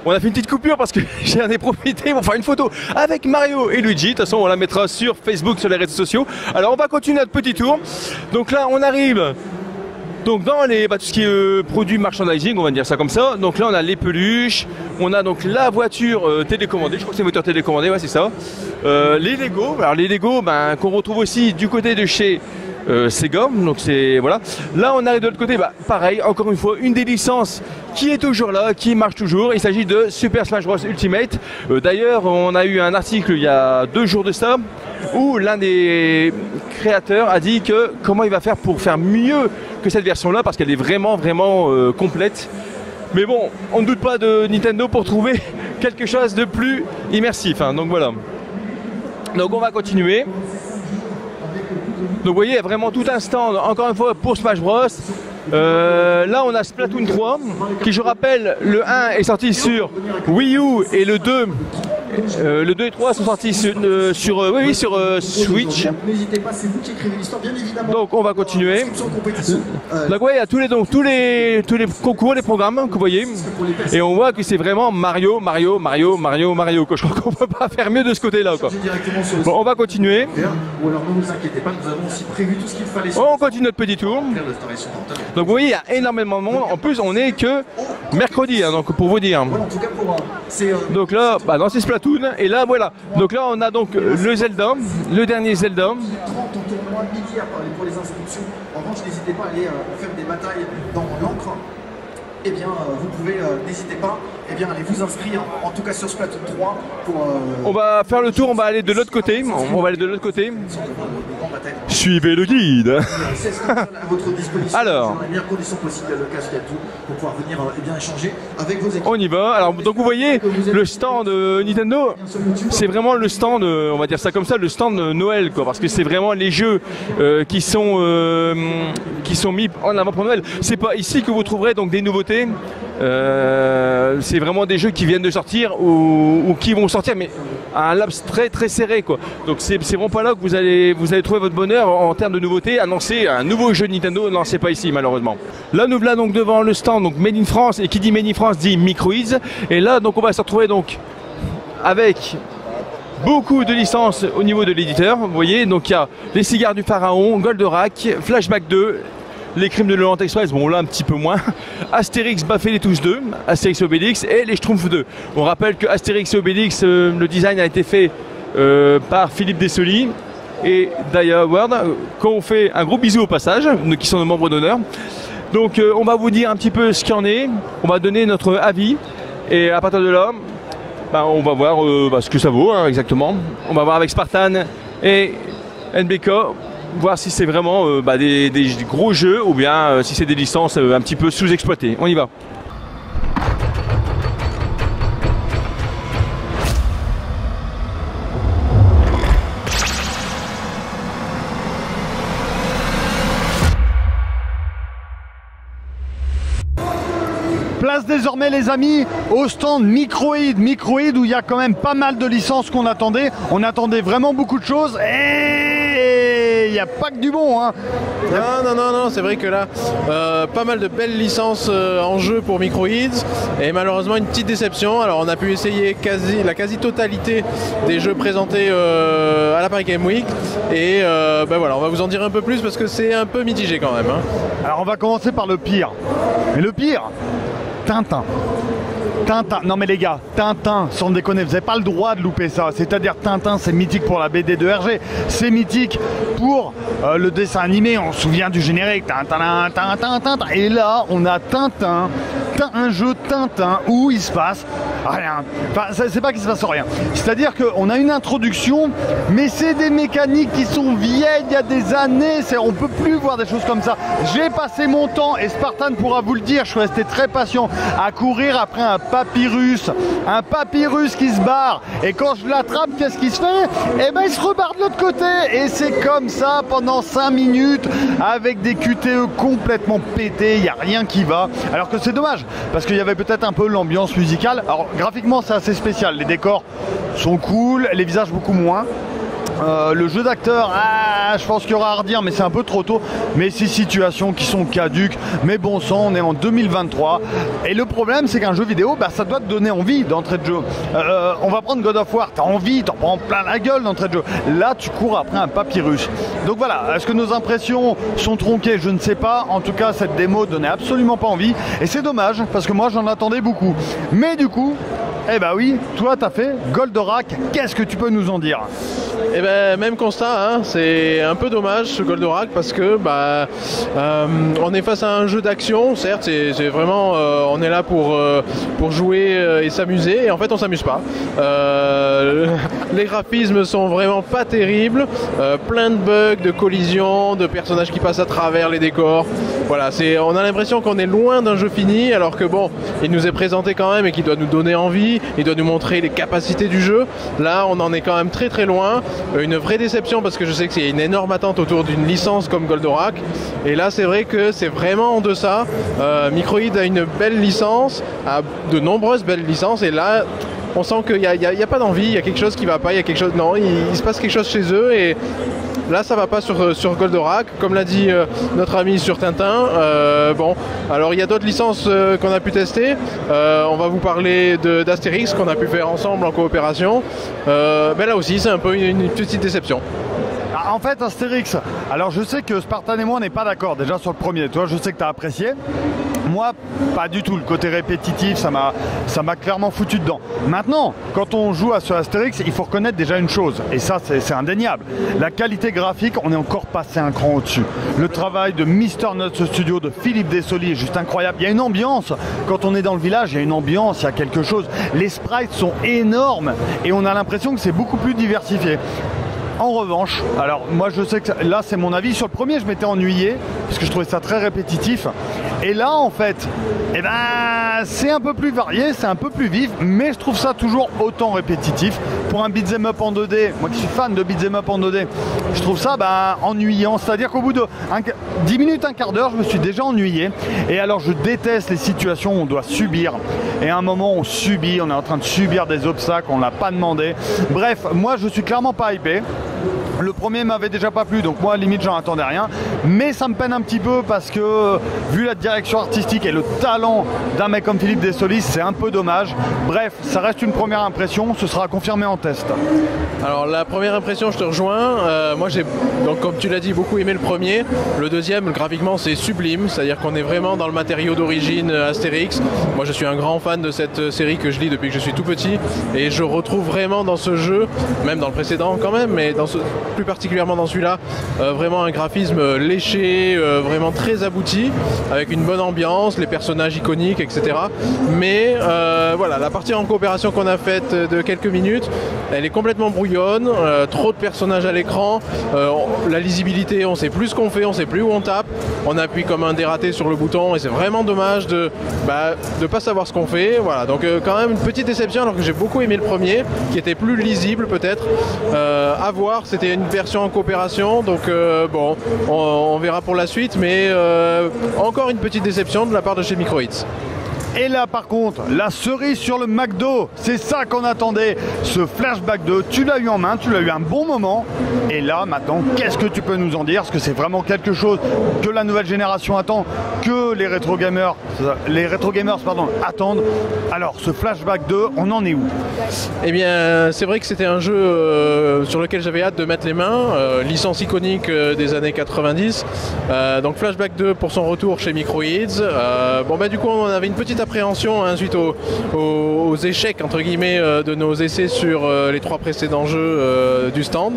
on a fait une petite coupure parce que j'en ai profité pour faire une photo avec Mario et Luigi. De toute façon on la mettra sur Facebook, sur les réseaux sociaux. Alors on va continuer notre petit tour. Donc là on arrive donc dans tout ce qui est produits merchandising, on va dire ça comme ça. Donc là on a les peluches, on a donc la voiture télécommandée, je crois que c'est une voiture télécommandée, ouais c'est ça. Les Lego, alors les Lego ben, qu'on retrouve aussi du côté de chez Sega, donc c'est voilà. Là on arrive de l'autre côté, bah, pareil, encore une fois, une des licences qui est toujours là, qui marche toujours. Il s'agit de Super Smash Bros Ultimate. D'ailleurs, on a eu un article il y a 2 jours de ça, où l'un des créateurs a dit que comment il va faire pour faire mieux que cette version-là, parce qu'elle est vraiment complète. Mais bon, on ne doute pas de Nintendo pour trouver quelque chose de plus immersif. Hein, donc voilà. Donc on va continuer. Donc vous voyez, il y a vraiment tout un stand, encore une fois, pour Smash Bros. Là, on a Splatoon 3, qui, je rappelle, le 1 est sorti sur Wii U et le 2 et 3 sont sortis sur Switch. Donc on va continuer. Donc ouais, il y a tous les concours, les programmes que vous voyez. Et on voit que c'est vraiment Mario. Quoi. Je crois qu'on peut pas faire mieux de ce côté-là. Bon, on va continuer. On continue notre petit tour. Donc vous voyez, il y a énormément de monde. En plus, on est que mercredi, hein, donc pour vous dire. Donc là, non, c'est Splatoon. Et là, voilà. Donc là, on a donc le Zelda, le dernier Zelda.
30 tournois midi pour les inscriptions. En revanche, n'hésitez pas à aller faire des batailles dans l'encre. Eh bien, vous pouvez, n'hésitez pas, allez vous inscrire, en tout cas sur Splatoon 3 pour...
On va faire le tour, on va aller de l'autre côté. Suivez le guide. Alors, on y va. Alors, donc vous voyez, le stand Nintendo, c'est vraiment le stand, on va dire ça comme ça, le stand Noël, quoi, parce que c'est vraiment les jeux qui sont mis en avant pour Noël. C'est pas ici que vous trouverez donc des nouveautés. C'est vraiment des jeux qui viennent de sortir ou qui vont sortir, mais à un laps très serré, quoi. Donc c'est vraiment pas là que vous allez trouver votre bonheur en termes de nouveautés. Annoncer un nouveau jeu Nintendo, non, c'est pas ici malheureusement. Là nous voilà donc devant le stand donc Made in France, et qui dit Made in France dit Microids. Et là donc on va se retrouver donc avec beaucoup de licences au niveau de l'éditeur. Vous voyez, donc il y a les cigares du pharaon, Goldorak, Flashback 2, les crimes de l'Orient Express, bon là un petit peu moins, Astérix Baffez les tous 2, Astérix et Obélix et les Schtroumpfs 2. On rappelle que Astérix et Obélix, le design a été fait par Philippe Dessoli et Daya Award, qu'on fait un gros bisou au passage, qui sont nos membres d'honneur. Donc on va vous dire un petit peu ce qu'il en est, on va donner notre avis et à partir de là, on va voir ce que ça vaut, hein, exactement. On va voir avec Spartan et NBK, voir si c'est vraiment des gros jeux ou bien si c'est des licences un petit peu sous-exploitées. On y va.
Place désormais les amis au stand Microids où il y a quand même pas mal de licences qu'on attendait. On attendait vraiment beaucoup de choses et il n'y a pas que du bon, hein.
Non, c'est vrai que là, pas mal de belles licences en jeu pour Microids et malheureusement une petite déception. Alors on a pu essayer la quasi-totalité des jeux présentés à la Paris Game Week et voilà, on va vous en dire un peu plus parce que c'est un peu mitigé quand même, hein.
Alors on va commencer par le pire. Mais le pire, Tintin. Non mais les gars, Tintin, sans déconner, vous n'avez pas le droit de louper ça. C'est-à-dire Tintin, c'est mythique pour la BD de Hergé, c'est mythique pour le dessin animé, on se souvient du générique, Tintin. Et là, on a Tintin, un jeu Tintin où il se passe rien. Enfin, c'est pas qu'il se passe rien. C'est-à-dire qu'on a une introduction, mais c'est des mécaniques qui sont vieilles il y a des années. On peut plus voir des choses comme ça. J'ai passé mon temps, et Spartan pourra vous le dire, je suis resté très patient, à courir après un papyrus qui se barre. Et quand je l'attrape, qu'est-ce qui se fait? Eh ben, il se rebarre de l'autre côté. Et c'est comme ça pendant 5 minutes, avec des QTE complètement pétés. Il n'y a rien qui va. Alors que c'est dommage, parce qu'il y avait peut-être un peu l'ambiance musicale. Alors, graphiquement, c'est assez spécial. Les décors sont cool, les visages beaucoup moins. Le jeu d'acteur, je pense qu'il y aura à redire, mais c'est un peu trop tôt. Mais ces situations qui sont caduques, mais bon sang, on est en 2023. Et le problème, c'est qu'un jeu vidéo, ça doit te donner envie d'entrée de jeu. On va prendre God of War, t'as envie, t'en prends plein la gueule d'entrée de jeu. Là, tu cours après un papyrus. Donc voilà, est-ce que nos impressions sont tronquées? Je ne sais pas. En tout cas, cette démo donnait absolument pas envie. Et c'est dommage, parce que moi, j'en attendais beaucoup. Mais du coup, oui, toi, t'as fait Goldorak. Qu'est-ce que tu peux nous en dire?
Même constat, hein, c'est un peu dommage ce Goldorak parce que on est face à un jeu d'action, certes, c'est vraiment on est là pour jouer et s'amuser, et en fait on s'amuse pas. Les graphismes sont vraiment pas terribles, plein de bugs, de collisions, de personnages qui passent à travers les décors. voilà, on a l'impression qu'on est loin d'un jeu fini, alors que bon, il nous est présenté quand même et qu'il doit nous donner envie, il doit nous montrer les capacités du jeu. Là, on en est quand même très très loin. Une vraie déception parce que je sais qu'il y a une énorme attente autour d'une licence comme Goldorak. Et là, c'est vrai que c'est vraiment en deçà. Microïd a une belle licence, a de nombreuses belles licences, et là, on sent qu'il n'y a pas d'envie, il y a quelque chose qui va pas, il y a quelque chose. Non, il se passe quelque chose chez eux et là ça va pas sur Goldorak, comme l'a dit notre ami sur Tintin. Bon, alors il y a d'autres licences qu'on a pu tester. On va vous parler d'Astérix qu'on a pu faire ensemble en coopération. Mais là aussi c'est un peu une petite déception.
En fait, Astérix, alors je sais que Spartan et moi on n'est pas d'accord déjà sur le premier. Toi, je sais que tu as apprécié. Moi, pas du tout. Le côté répétitif, ça m'a clairement foutu dedans. Maintenant, quand on joue à ce Astérix, il faut reconnaître déjà une chose, et ça c'est indéniable. La qualité graphique, on est encore passé un cran au-dessus. Le travail de Mister Nuts Studio, de Philippe Dessoli est juste incroyable. Il y a une ambiance. Quand on est dans le village, il y a une ambiance, il y a quelque chose. Les sprites sont énormes et on a l'impression que c'est beaucoup plus diversifié. En revanche, alors moi je sais que là c'est mon avis, sur le premier je m'étais ennuyé parce que je trouvais ça très répétitif, et là en fait eh ben, c'est un peu plus varié, c'est un peu plus vif, mais je trouve ça toujours autant répétitif. Pour un beat'em up en 2D, moi qui suis fan de beat'em up en 2D, je trouve ça ennuyant, c'est-à-dire qu'au bout de 10 minutes, un quart d'heure, je me suis déjà ennuyé. Et alors je déteste les situations où on doit subir, et à un moment on subit, on est en train de subir des obstacles, on l'a pas demandé. Bref, moi je suis clairement pas hypé. Le premier m'avait déjà pas plu, donc moi limite j'en attendais rien, mais ça me peine un petit peu parce que vu la direction artistique et le talent d'un mec comme Philippe Dessoli, c'est un peu dommage. Bref, ça reste une première impression, ce sera confirmé en test.
Alors la première impression, je te rejoins. Moi j'ai, donc comme tu l'as dit, beaucoup aimé le premier. Le deuxième, graphiquement c'est sublime, c'est-à-dire qu'on est vraiment dans le matériau d'origine Astérix. Moi je suis un grand fan de cette série que je lis depuis que je suis tout petit, et je retrouve vraiment dans ce jeu, même dans le précédent quand même, mais plus particulièrement dans celui-là, vraiment un graphisme léché, vraiment très abouti, avec une bonne ambiance, les personnages iconiques, etc. Mais voilà, la partie en coopération qu'on a faite de quelques minutes, elle est complètement brouillonne, trop de personnages à l'écran, la lisibilité, on sait plus ce qu'on fait, on sait plus où on tape, on appuie comme un dératé sur le bouton, et c'est vraiment dommage de pas savoir ce qu'on fait. Voilà, donc quand même une petite déception, alors que j'ai beaucoup aimé le premier, qui était plus lisible peut-être. À voir, c'était une version en coopération, donc bon, on verra pour la suite, mais encore une petite déception de la part de chez Microïds.
Et là par contre, la cerise sur le McDo, c'est ça qu'on attendait, ce Flashback 2, tu l'as eu en main, tu l'as eu un bon moment, et là maintenant, qu'est-ce que tu peux nous en dire? Est-ce que c'est vraiment quelque chose que la nouvelle génération attend, que les rétro gamers attendent? Alors ce Flashback 2, on en est où?
Eh bien, c'est vrai que c'était un jeu sur lequel j'avais hâte de mettre les mains, licence iconique des années 90, donc Flashback 2 pour son retour chez Microïds. Bon bah du coup on avait une petite appréhension suite aux échecs entre guillemets de nos essais sur les 3 précédents jeux du stand.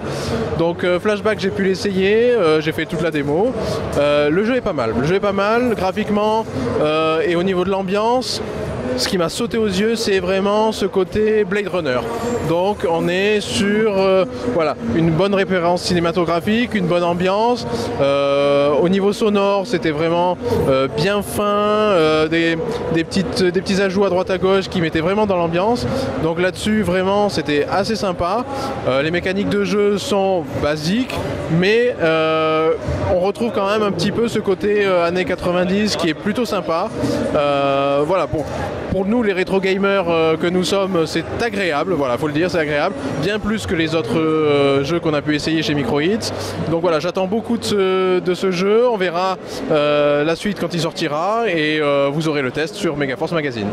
Donc Flashback, j'ai pu l'essayer, j'ai fait toute la démo. Le jeu est pas mal, graphiquement et au niveau de l'ambiance. Ce qui m'a sauté aux yeux, c'est vraiment ce côté Blade Runner. Donc on est sur voilà, une bonne référence cinématographique, une bonne ambiance. Au niveau sonore, c'était vraiment bien fin, des petits ajouts à droite à gauche qui mettaient vraiment dans l'ambiance. Donc là-dessus, vraiment, c'était assez sympa. Les mécaniques de jeu sont basiques, mais on retrouve quand même un petit peu ce côté années 90 qui est plutôt sympa. Voilà, pour nous, les rétro gamers que nous sommes, c'est agréable, voilà, faut le dire, c'est agréable, bien plus que les autres jeux qu'on a pu essayer chez Microïds. Donc voilà, j'attends beaucoup de ce jeu, on verra la suite quand il sortira, et vous aurez le test sur Megaforce Magazine.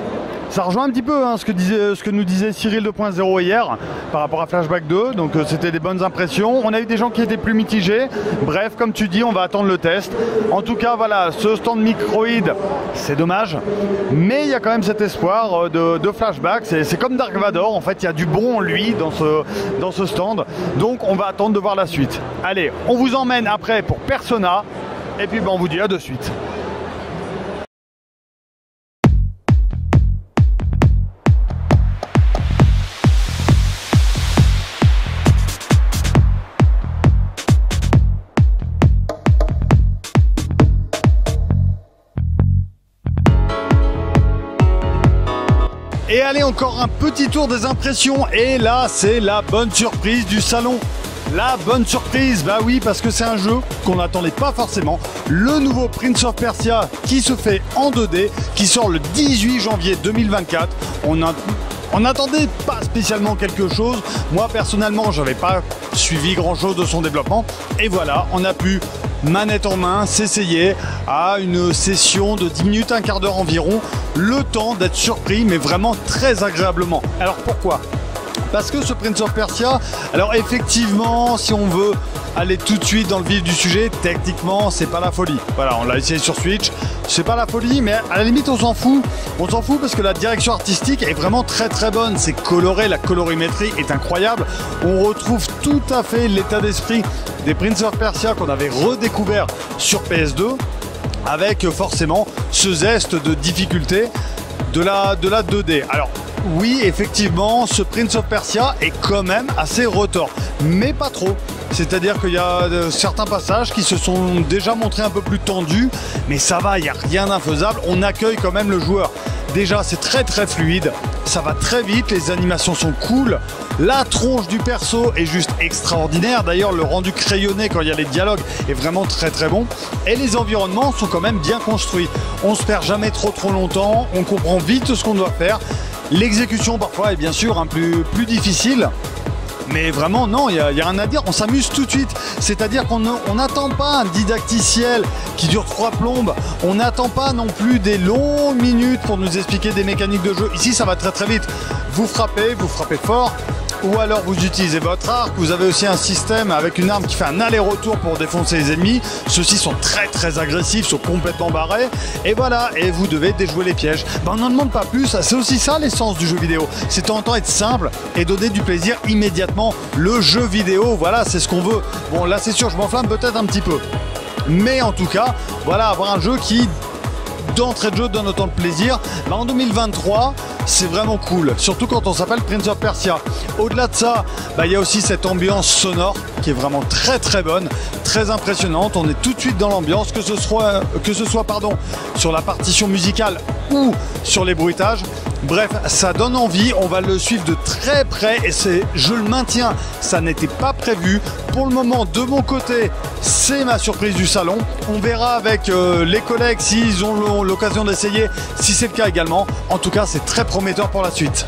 Ça rejoint un petit peu ce que nous disait Cyril 2.0 hier par rapport à Flashback 2, donc c'était des bonnes impressions. On a eu des gens qui étaient plus mitigés. Bref, comme tu dis, on va attendre le test. En tout cas, voilà, ce stand Microïd, c'est dommage, mais il y a quand même cet espoir de Flashback. C'est comme Dark Vador, en fait, il y a du bon en lui dans ce stand. Donc on va attendre de voir la suite. Allez, on vous emmène après pour Persona, et puis on vous dit à de suite. allez, encore un petit tour des impressions. Et là, c'est la bonne surprise du salon. La bonne surprise, bah oui, parce que c'est un jeu qu'on n'attendait pas forcément. Le nouveau Prince of Persia qui se fait en 2D, qui sort le 18 janvier 2024. On n'attendait pas spécialement quelque chose. Moi, personnellement, j'avais pas suivi grand-chose de son développement. Et voilà, on a pu, manette en main, s'essayer à une session de 10 minutes, un quart d'heure environ. Le temps d'être surpris, mais vraiment très agréablement. Alors pourquoi ? Parce que ce Prince of Persia, alors effectivement, si on veut aller tout de suite dans le vif du sujet, techniquement, c'est pas la folie. Voilà, on l'a essayé sur Switch, c'est pas la folie, mais à la limite, on s'en fout. On s'en fout parce que la direction artistique est vraiment très très bonne. C'est coloré, la colorimétrie est incroyable. On retrouve tout à fait l'état d'esprit des Prince of Persia qu'on avait redécouvert sur PS2, avec forcément ce zeste de difficulté de la 2D. Alors, oui, effectivement, ce Prince of Persia est quand même assez retors, mais pas trop. C'est-à-dire qu'il y a certains passages qui se sont déjà montrés un peu plus tendus, mais ça va, il n'y a rien d'infaisable. On accueille quand même le joueur. Déjà, c'est très très fluide, ça va très vite, les animations sont cool. La tronche du perso est juste extraordinaire. D'ailleurs, le rendu crayonné quand il y a les dialogues est vraiment très très bon. Et les environnements sont quand même bien construits. On se perd jamais trop longtemps, on comprend vite ce qu'on doit faire. L'exécution parfois est bien sûr plus difficile. Mais vraiment, non, il y a rien à dire, on s'amuse tout de suite. C'est-à-dire qu'on n'attend pas un didacticiel qui dure 3 plombes. On n'attend pas non plus des longues minutes pour nous expliquer des mécaniques de jeu. Ici, ça va très très vite. Vous frappez fort. Ou alors vous utilisez votre arc. Vous avez aussi un système avec une arme qui fait un aller-retour pour défoncer les ennemis. Ceux-ci sont très très agressifs, sont complètement barrés. Et voilà, et vous devez déjouer les pièges. Ben, on n'en demande pas plus, c'est aussi ça l'essence du jeu vidéo. C'est en temps être simple et donner du plaisir immédiatement. Le jeu vidéo, voilà, c'est ce qu'on veut. Bon, là c'est sûr, je m'enflamme peut-être un petit peu. Mais en tout cas, voilà, avoir un jeu qui, d'entrée de jeu, donne autant de plaisir. Ben, en 2023, c'est vraiment cool, surtout quand on s'appelle Prince of Persia. Au-delà de ça, il y a aussi cette ambiance sonore qui est vraiment très très bonne, très impressionnante. On est tout de suite dans l'ambiance, que ce soit sur la partition musicale ou sur les bruitages. Bref, ça donne envie, on va le suivre de très près et je le maintiens, ça n'était pas prévu. Pour le moment, de mon côté, c'est ma surprise du salon. On verra avec les collègues s'ils ont l'occasion d'essayer, si c'est le cas également. En tout cas, c'est très prometteur pour la suite.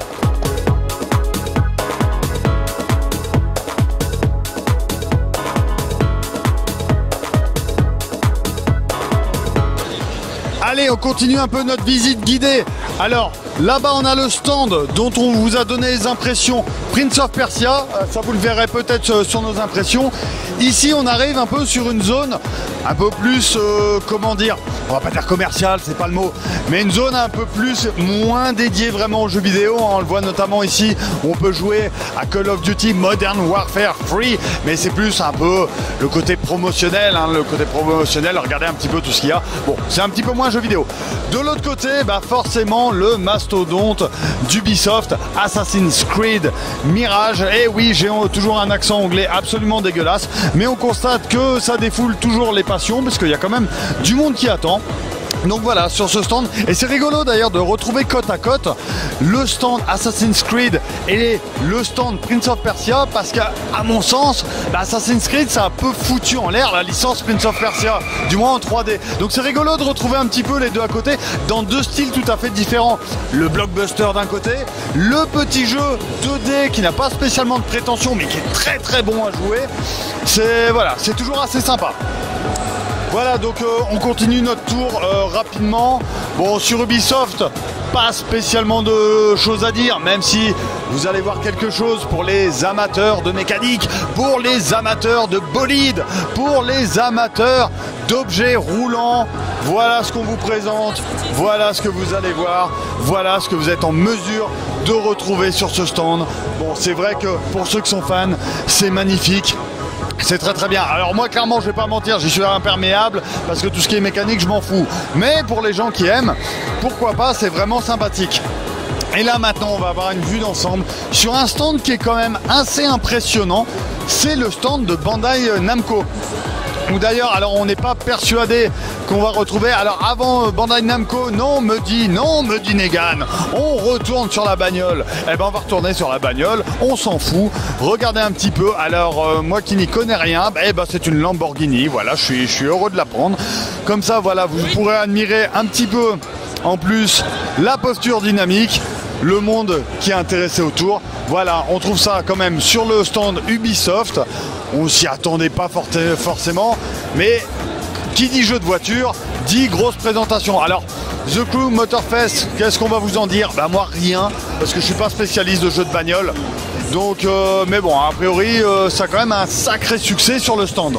Allez, on continue un peu notre visite guidée. Alors, là-bas, on a le stand dont on vous a donné les impressions Prince of Persia. Ça, vous le verrez peut-être sur nos impressions. Ici, on arrive un peu sur une zone un peu plus, comment dire, on va pas dire commerciale, c'est pas le mot, mais une zone un peu moins dédiée vraiment aux jeux vidéo. On le voit notamment ici, on peut jouer à Call of Duty Modern Warfare Free, mais c'est plus un peu le côté promotionnel, regardez un petit peu tout ce qu'il y a. Bon, c'est un petit peu moins jeu vidéo. De l'autre côté, forcément, le mastodonte d'Ubisoft, Assassin's Creed Mirage. Et oui, j'ai toujours un accent anglais absolument dégueulasse, mais on constate que ça défoule toujours les passions, parce qu'il y a quand même du monde qui attend. Donc voilà, sur ce stand, et c'est rigolo d'ailleurs de retrouver côte à côte le stand Assassin's Creed et le stand Prince of Persia, parce qu'à mon sens, Assassin's Creed ça a un peu foutu en l'air la licence Prince of Persia, du moins en 3D. Donc c'est rigolo de retrouver un petit peu les deux à côté dans deux styles tout à fait différents. Le blockbuster d'un côté, le petit jeu 2D qui n'a pas spécialement de prétention mais qui est très très bon à jouer. C'est toujours assez sympa. Voilà, donc on continue notre tour rapidement. Bon, sur Ubisoft, pas spécialement de choses à dire, même si vous allez voir quelque chose pour les amateurs de mécanique, pour les amateurs de bolides, pour les amateurs d'objets roulants. Voilà ce qu'on vous présente, voilà ce que vous allez voir, voilà ce que vous êtes en mesure de retrouver sur ce stand. Bon, c'est vrai que pour ceux qui sont fans, c'est magnifique. C'est très très bien. Alors moi clairement je vais pas mentir, j'y suis imperméable parce que tout ce qui est mécanique je m'en fous. Mais pour les gens qui aiment, pourquoi pas, c'est vraiment sympathique. Et là maintenant on va avoir une vue d'ensemble sur un stand qui est quand même assez impressionnant. C'est le stand de Bandai Namco. Ou d'ailleurs, alors on n'est pas persuadé qu'on va retrouver. Alors avant Bandai Namco, non me dit Negan, on retourne sur la bagnole. Eh ben on va retourner sur la bagnole, on s'en fout. Regardez un petit peu. Alors moi qui n'y connais rien, eh ben c'est une Lamborghini. Voilà, je suis heureux de la prendre. Comme ça, voilà, vous pourrez admirer un petit peu en plus la posture dynamique, le monde qui est intéressé autour. Voilà, on trouve ça quand même sur le stand Ubisoft. On s'y attendait pas forcément, mais qui dit jeu de voiture dit grosse présentation. Alors The Crew Motorfest, qu'est-ce qu'on va vous en dire? Bah moi rien, parce que je suis pas spécialiste de jeux de bagnole. Donc mais bon, a priori ça a quand même un sacré succès sur le stand.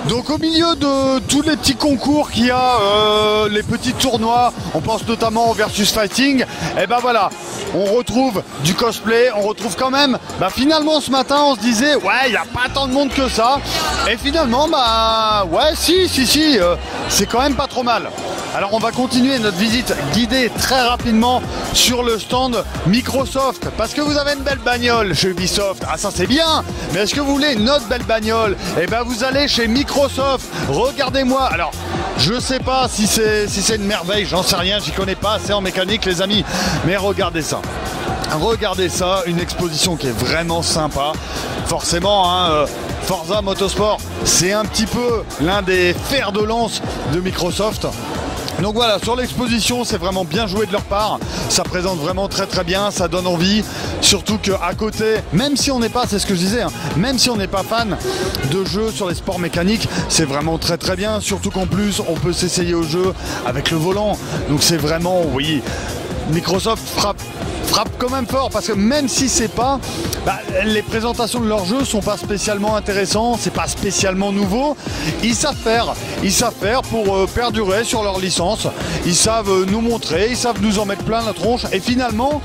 Donc au milieu de tous les petits concours qu'il y a, les petits tournois, on pense notamment au Versus Fighting, et ben voilà, on retrouve du cosplay, on retrouve quand même, bah finalement ce matin on se disait, ouais il n'y a pas tant de monde que ça, et finalement bah ouais si, c'est quand même pas trop mal. Alors on va continuer notre visite guidée très rapidement sur le stand Microsoft, parce que vous avez une belle bagnole chez Ubisoft, ah ça c'est bien, mais est-ce que vous voulez une autre belle bagnole? Et ben vous allez chez Microsoft, regardez-moi, alors je sais pas si c'est une merveille, j'en sais rien, j'y connais pas assez en mécanique les amis, mais regardez ça. Regardez ça, une exposition qui est vraiment sympa. Forcément, hein, Forza Motorsport, c'est un petit peu l'un des fers de lance de Microsoft. Donc voilà, sur l'exposition, c'est vraiment bien joué de leur part. Ça présente vraiment très très bien, ça donne envie. Surtout qu'à côté, même si on n'est pas, c'est ce que je disais, hein, même si on n'est pas fan de jeux sur les sports mécaniques, c'est vraiment très très bien. Surtout qu'en plus, on peut s'essayer au jeu avec le volant. Donc c'est vraiment, oui, Microsoft frappe quand même fort, parce que même si c'est pas, bah, les présentations de leurs jeux sont pas spécialement intéressants, c'est pas spécialement nouveau, ils savent faire pour perdurer sur leur licence, ils savent nous montrer, ils savent nous en mettre plein la tronche, et finalement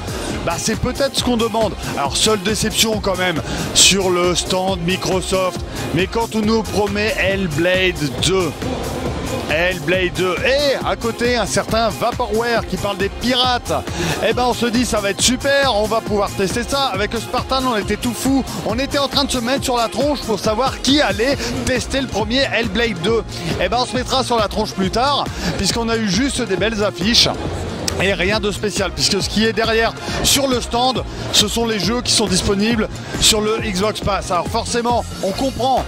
bah, c'est peut-être ce qu'on demande. Alors seule déception quand même sur le stand Microsoft, mais quand on nous promet Hellblade 2 et à côté un certain Vaporware qui parle des pirates, et ben on se dit ça va être super, on va pouvoir tester ça. Avec le Spartan on était tout fou, on était en train de se mettre sur la tronche pour savoir qui allait tester le premier Hellblade 2. Et ben on se mettra sur la tronche plus tard, puisqu'on a eu juste des belles affiches et rien de spécial, puisque ce qui est derrière sur le stand, ce sont les jeux qui sont disponibles sur le Xbox Pass. Alors forcément, on comprend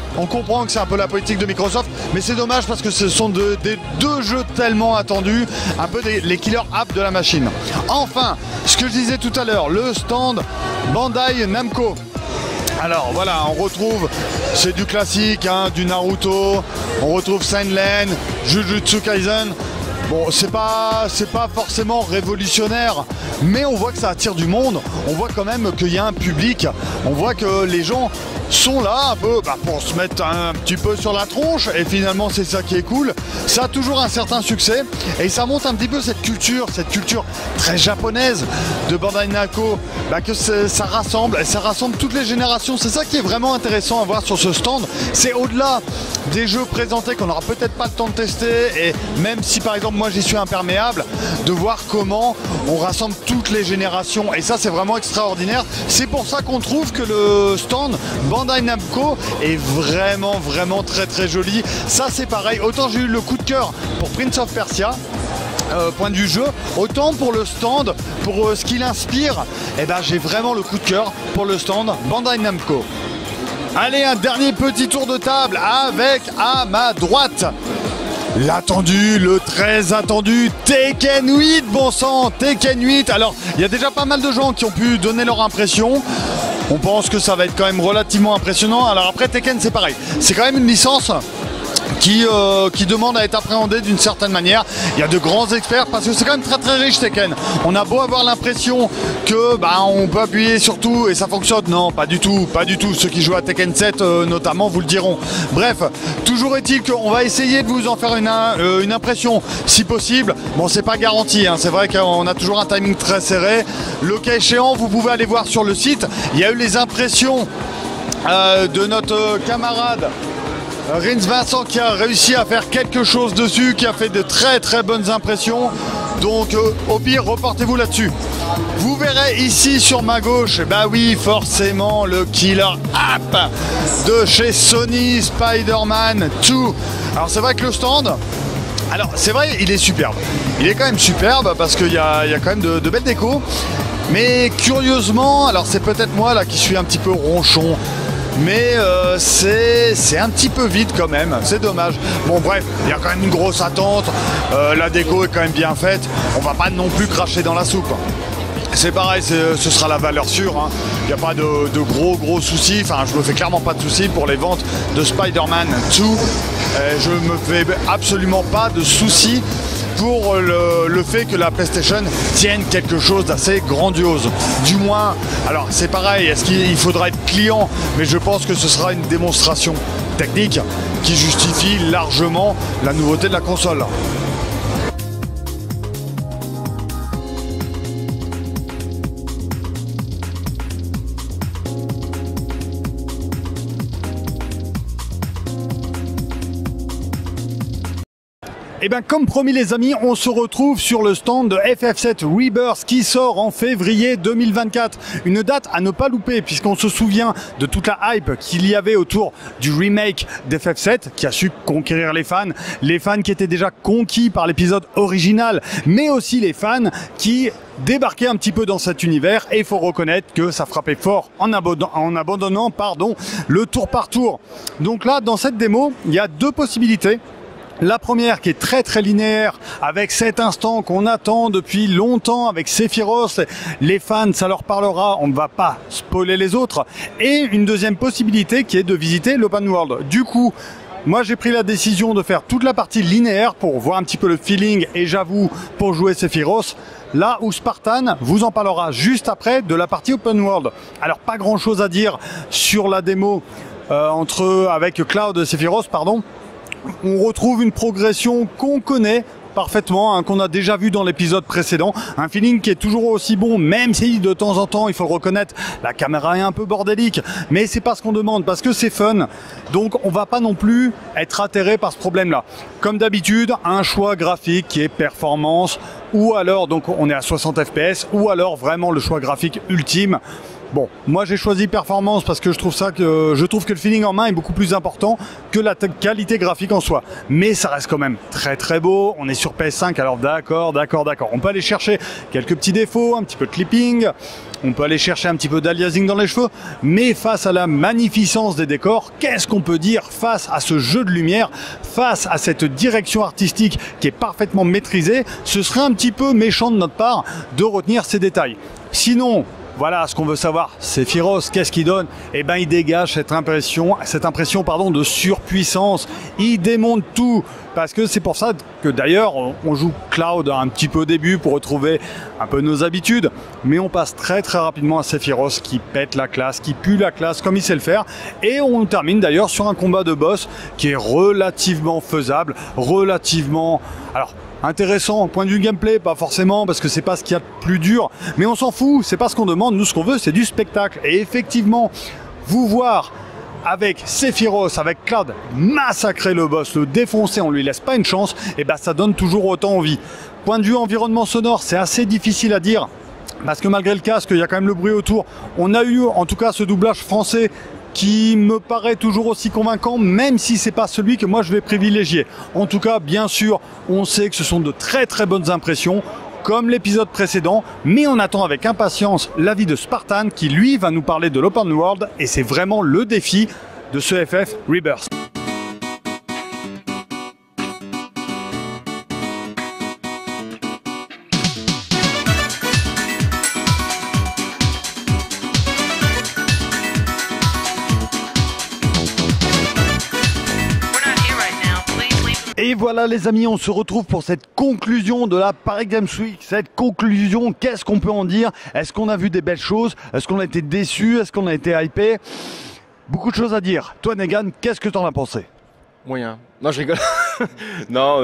que c'est un peu la politique de Microsoft, mais c'est dommage parce que ce sont des deux jeux tellement attendus, un peu les killer apps de la machine. Enfin, ce que je disais tout à l'heure, le stand Bandai Namco. Alors voilà, on retrouve, c'est du classique, hein, du Naruto, on retrouve Seilen, Jujutsu Kaisen. Bon, c'est pas forcément révolutionnaire, mais on voit que ça attire du monde, on voit quand même qu'il y a un public, on voit que les gens sont là un peu pour se mettre un petit peu sur la tronche, et finalement c'est ça qui est cool. Ça a toujours un certain succès et ça montre un petit peu cette culture très japonaise de Bandai Namco, que ça rassemble toutes les générations. C'est ça qui est vraiment intéressant à voir sur ce stand, c'est au-delà des jeux présentés qu'on n'aura peut-être pas le temps de tester, et même si par exemple moi j'y suis imperméable, de voir comment on rassemble toutes les générations, et ça c'est vraiment extraordinaire. C'est pour ça qu'on trouve que le stand Bandai Namco est vraiment très très joli. Ça c'est pareil, autant j'ai eu le coup de cœur pour Prince of Persia, point de vue jeu, autant pour le stand, pour ce qu'il inspire, j'ai vraiment le coup de cœur pour le stand Bandai Namco. Allez, un dernier petit tour de table avec, à ma droite, l'attendu, le très attendu Tekken 8, bon sang, Tekken 8. Alors, il y a déjà pas mal de gens qui ont pu donner leur impression. On pense que ça va être quand même relativement impressionnant. Alors après, Tekken, c'est pareil. C'est quand même une licence qui demande à être appréhendée d'une certaine manière. Il y a de grands experts parce que c'est quand même très très riche Tekken. On a beau avoir l'impression que on peut appuyer sur tout et ça fonctionne. Non, pas du tout. Ceux qui jouent à Tekken 7 notamment vous le diront. Bref, toujours est-il qu'on va essayer de vous en faire une impression si possible. Bon, c'est pas garanti, hein. C'est vrai qu'on a toujours un timing très serré. Le cas échéant, vous pouvez aller voir sur le site. Il y a eu les impressions de notre camarade Rins Vincent qui a réussi à faire quelque chose dessus, qui a fait de très très bonnes impressions. Donc au pire, reportez-vous là-dessus. Vous verrez ici sur ma gauche, oui, forcément le killer app de chez Sony, Spider-Man 2. Alors c'est vrai que le stand, Alors c'est vrai, il est superbe. Il est quand même superbe parce qu'il y a quand même de belles décos. Mais curieusement, alors c'est peut-être moi là qui suis un petit peu ronchon. Mais c'est un petit peu vide quand même, c'est dommage. Bon bref, il y a quand même une grosse attente, la déco est quand même bien faite, on va pas non plus cracher dans la soupe. C'est pareil, ce sera la valeur sûre, hein. Il n'y a pas de gros soucis, enfin je me fais clairement pas de soucis pour les ventes de Spider-Man 2. Je me fais absolument pas de soucis pour le fait que la PlayStation tienne quelque chose d'assez grandiose. Du moins, alors c'est pareil, est-ce qu'il faudra être client? Mais je pense que ce sera une démonstration technique qui justifie largement la nouveauté de la console. Et bien comme promis les amis, on se retrouve sur le stand de FF7 Rebirth qui sort en février 2024. Une date à ne pas louper puisqu'on se souvient de toute la hype qu'il y avait autour du remake d'FF7 qui a su conquérir les fans qui étaient déjà conquis par l'épisode original, mais aussi les fans qui débarquaient un petit peu dans cet univers, et il faut reconnaître que ça frappait fort en abandonnant le tour par tour. Donc là dans cette démo, il y a deux possibilités. La première qui est très linéaire avec cet instant qu'on attend depuis longtemps avec Sephiroth, les fans ça leur parlera, on ne va pas spoiler les autres, et une deuxième possibilité qui est de visiter l'open world. Du coup, moi j'ai pris la décision de faire toute la partie linéaire pour voir un petit peu le feeling et j'avoue pour jouer Sephiroth, là où Spartan vous en parlera juste après de la partie open world. Alors pas grand chose à dire sur la démo avec Cloud et Sephiroth, pardon. On retrouve une progression qu'on connaît parfaitement, hein, qu'on a déjà vu dans l'épisode précédent. Un feeling qui est toujours aussi bon, même si de temps en temps, il faut le reconnaître, la caméra est un peu bordélique. Mais c'est pas ce qu'on demande, parce que c'est fun. Donc on va pas non plus être atterré par ce problème-là. Comme d'habitude, un choix graphique qui est performance, ou alors, donc on est à 60 FPS, ou alors vraiment le choix graphique ultime. Bon, moi j'ai choisi performance parce que je trouve que le feeling en main est beaucoup plus important que la qualité graphique en soi. Mais ça reste quand même très beau. On est sur PS5, alors d'accord. On peut aller chercher quelques petits défauts, un petit peu de clipping, on peut aller chercher un petit peu d'aliasing dans les cheveux, mais face à la magnificence des décors, qu'est-ce qu'on peut dire face à ce jeu de lumière, face à cette direction artistique qui est parfaitement maîtrisée? Ce serait un petit peu méchant de notre part de retenir ces détails. Sinon, voilà ce qu'on veut savoir, Sephiroth, qu'est-ce qu'il donne? Eh bien il dégage cette impression de surpuissance, il démonte tout, parce que c'est pour ça que d'ailleurs on joue Cloud un petit peu au début pour retrouver un peu nos habitudes, mais on passe très rapidement à Sephiroth qui pète la classe, qui pue la classe comme il sait le faire, et on termine d'ailleurs sur un combat de boss qui est relativement faisable, intéressant au point de vue gameplay, pas forcément parce que c'est pas ce qu'il y a de plus dur, mais on s'en fout, c'est pas ce qu'on demande, nous ce qu'on veut c'est du spectacle. Et effectivement, vous voir avec Sephiroth, avec Cloud massacrer le boss, le défoncer, on lui laisse pas une chance, et ben ça donne toujours autant envie. Point de vue environnement sonore, c'est assez difficile à dire parce que malgré le casque, il y a quand même le bruit autour. On a eu en tout cas ce doublage français qui me paraît toujours aussi convaincant, même si c'est pas celui que moi je vais privilégier. En tout cas, bien sûr, on sait que ce sont de très bonnes impressions, comme l'épisode précédent, mais on attend avec impatience l'avis de Spartan, qui lui va nous parler de l'open world, et c'est vraiment le défi de ce FF Rebirth. Et voilà les amis, on se retrouve pour cette conclusion de la Paris Games Week. Cette conclusion, qu'est-ce qu'on peut en dire? Est-ce qu'on a vu des belles choses? Est-ce qu'on a été déçus? Est-ce qu'on a été hypé? Beaucoup de choses à dire. Toi Negan, qu'est-ce que t'en as pensé?
Moyen. Non, je rigole. Non,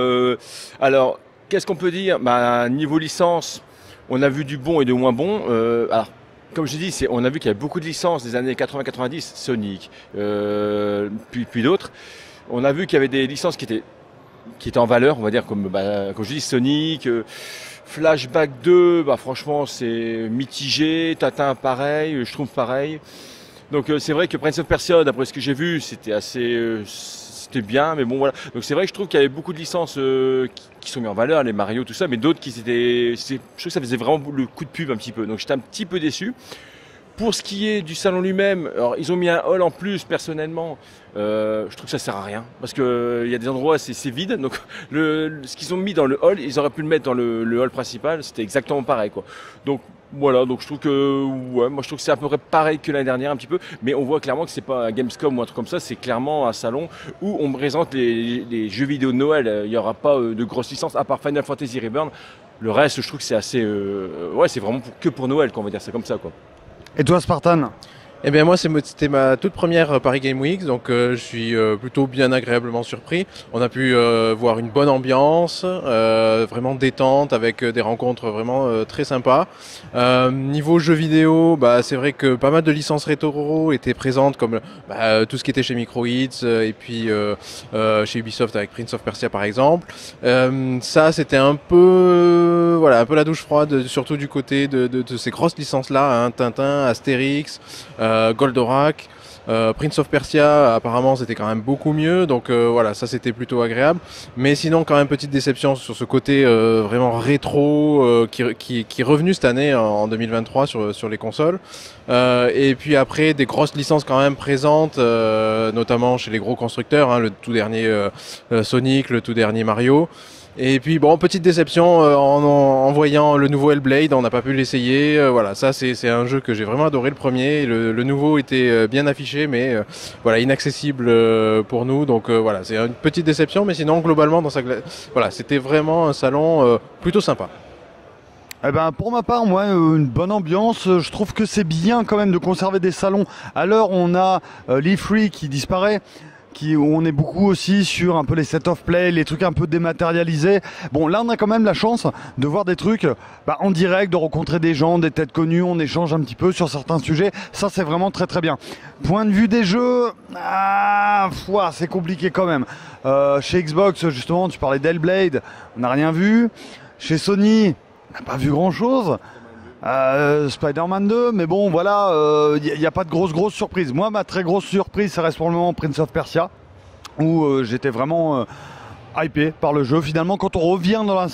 alors, qu'est-ce qu'on peut dire? Niveau licence, on a vu du bon et du moins bon. Alors, comme je dis, on a vu qu'il y a beaucoup de licences des années 80-90, Sonic, puis d'autres. On a vu qu'il y avait des licences qui étaient en valeur, on va dire, comme je dis, Sonic, Flashback 2, franchement c'est mitigé, Tintin pareil, je trouve pareil. Donc c'est vrai que Prince of Persia, d'après ce que j'ai vu, c'était c'était bien, mais bon voilà. Donc c'est vrai que je trouve qu'il y avait beaucoup de licences qui sont mises en valeur, les Mario, tout ça, mais d'autres je trouve que ça faisait vraiment le coup de pub un petit peu. Donc j'étais un petit peu déçu. Pour ce qui est du salon lui-même, alors ils ont mis un hall en plus personnellement. Je trouve que ça sert à rien parce que il y a des endroits c'est vide. Donc ce qu'ils ont mis dans le hall, ils auraient pu le mettre dans le hall principal. C'était exactement pareil quoi. Donc voilà, donc je trouve que moi je trouve que c'est à peu près pareil que l'année dernière un petit peu, mais on voit clairement que c'est pas un Gamescom ou un truc comme ça, c'est clairement un salon où on présente les jeux vidéo de Noël. Il n'y aura pas de grosses licences à part Final Fantasy Reborn. Le reste, je trouve que c'est assez c'est vraiment que pour Noël, qu'on va dire ça comme ça quoi.
Et toi, Spartan?
Eh bien moi c'était ma toute première Paris Game Week, donc je suis plutôt bien agréablement surpris. On a pu voir une bonne ambiance, vraiment détente avec des rencontres vraiment très sympas. Niveau jeux vidéo, c'est vrai que pas mal de licences rétro étaient présentes comme tout ce qui était chez Microids et puis chez Ubisoft avec Prince of Persia par exemple. Ça c'était un peu la douche froide, surtout du côté de ces grosses licences là, hein, Tintin, Astérix, Goldorak, Prince of Persia apparemment c'était quand même beaucoup mieux, donc ça c'était plutôt agréable, mais sinon quand même petite déception sur ce côté vraiment rétro qui est revenu cette année en 2023 sur les consoles, et puis après des grosses licences quand même présentes, notamment chez les gros constructeurs, hein, le tout dernier Sonic, le tout dernier Mario. Et puis petite déception en voyant le nouveau Hellblade, on n'a pas pu l'essayer. Ça c'est un jeu que j'ai vraiment adoré le premier. Le nouveau était bien affiché, mais inaccessible pour nous. Donc c'est une petite déception, mais sinon globalement c'était vraiment un salon plutôt sympa.
Eh ben, pour ma part, moi, une bonne ambiance. Je trouve que c'est bien quand même de conserver des salons. À l'heure, on a l'E3 qui disparaît. Où on est beaucoup aussi sur un peu les set of play, les trucs un peu dématérialisés. Bon, là on a quand même la chance de voir des trucs en direct, de rencontrer des gens, des têtes connues, on échange un petit peu sur certains sujets. Ça c'est vraiment très très bien. Point de vue des jeux, c'est compliqué quand même. Chez Xbox justement, tu parlais d'Hellblade, on n'a rien vu. Chez Sony, on n'a pas vu grand chose. Spider-Man 2, mais bon voilà, il n'y a pas de grosse surprise. Moi ma très grosse surprise ça reste pour le moment Prince of Persia, où j'étais vraiment hypé par le jeu. Finalement quand on revient dans la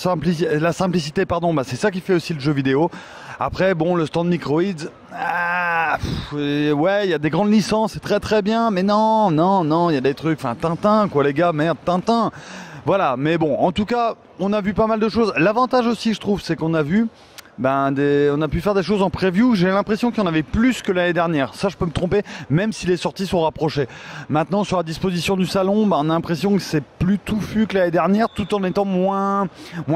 simplicité c'est ça qui fait aussi le jeu vidéo. Après le stand Microids, il y a des grandes licences, c'est très très bien, mais non, il y a des trucs, Tintin quoi les gars, merde, Tintin. Voilà, mais bon, en tout cas on a vu pas mal de choses. L'avantage aussi je trouve c'est qu'on a vu on a pu faire des choses en preview. J'ai l'impression qu'il y en avait plus que l'année dernière. Ça, je peux me tromper, même si les sorties sont rapprochées. Maintenant, sur la disposition du salon, on a l'impression que c'est plus touffu que l'année dernière, tout en étant moins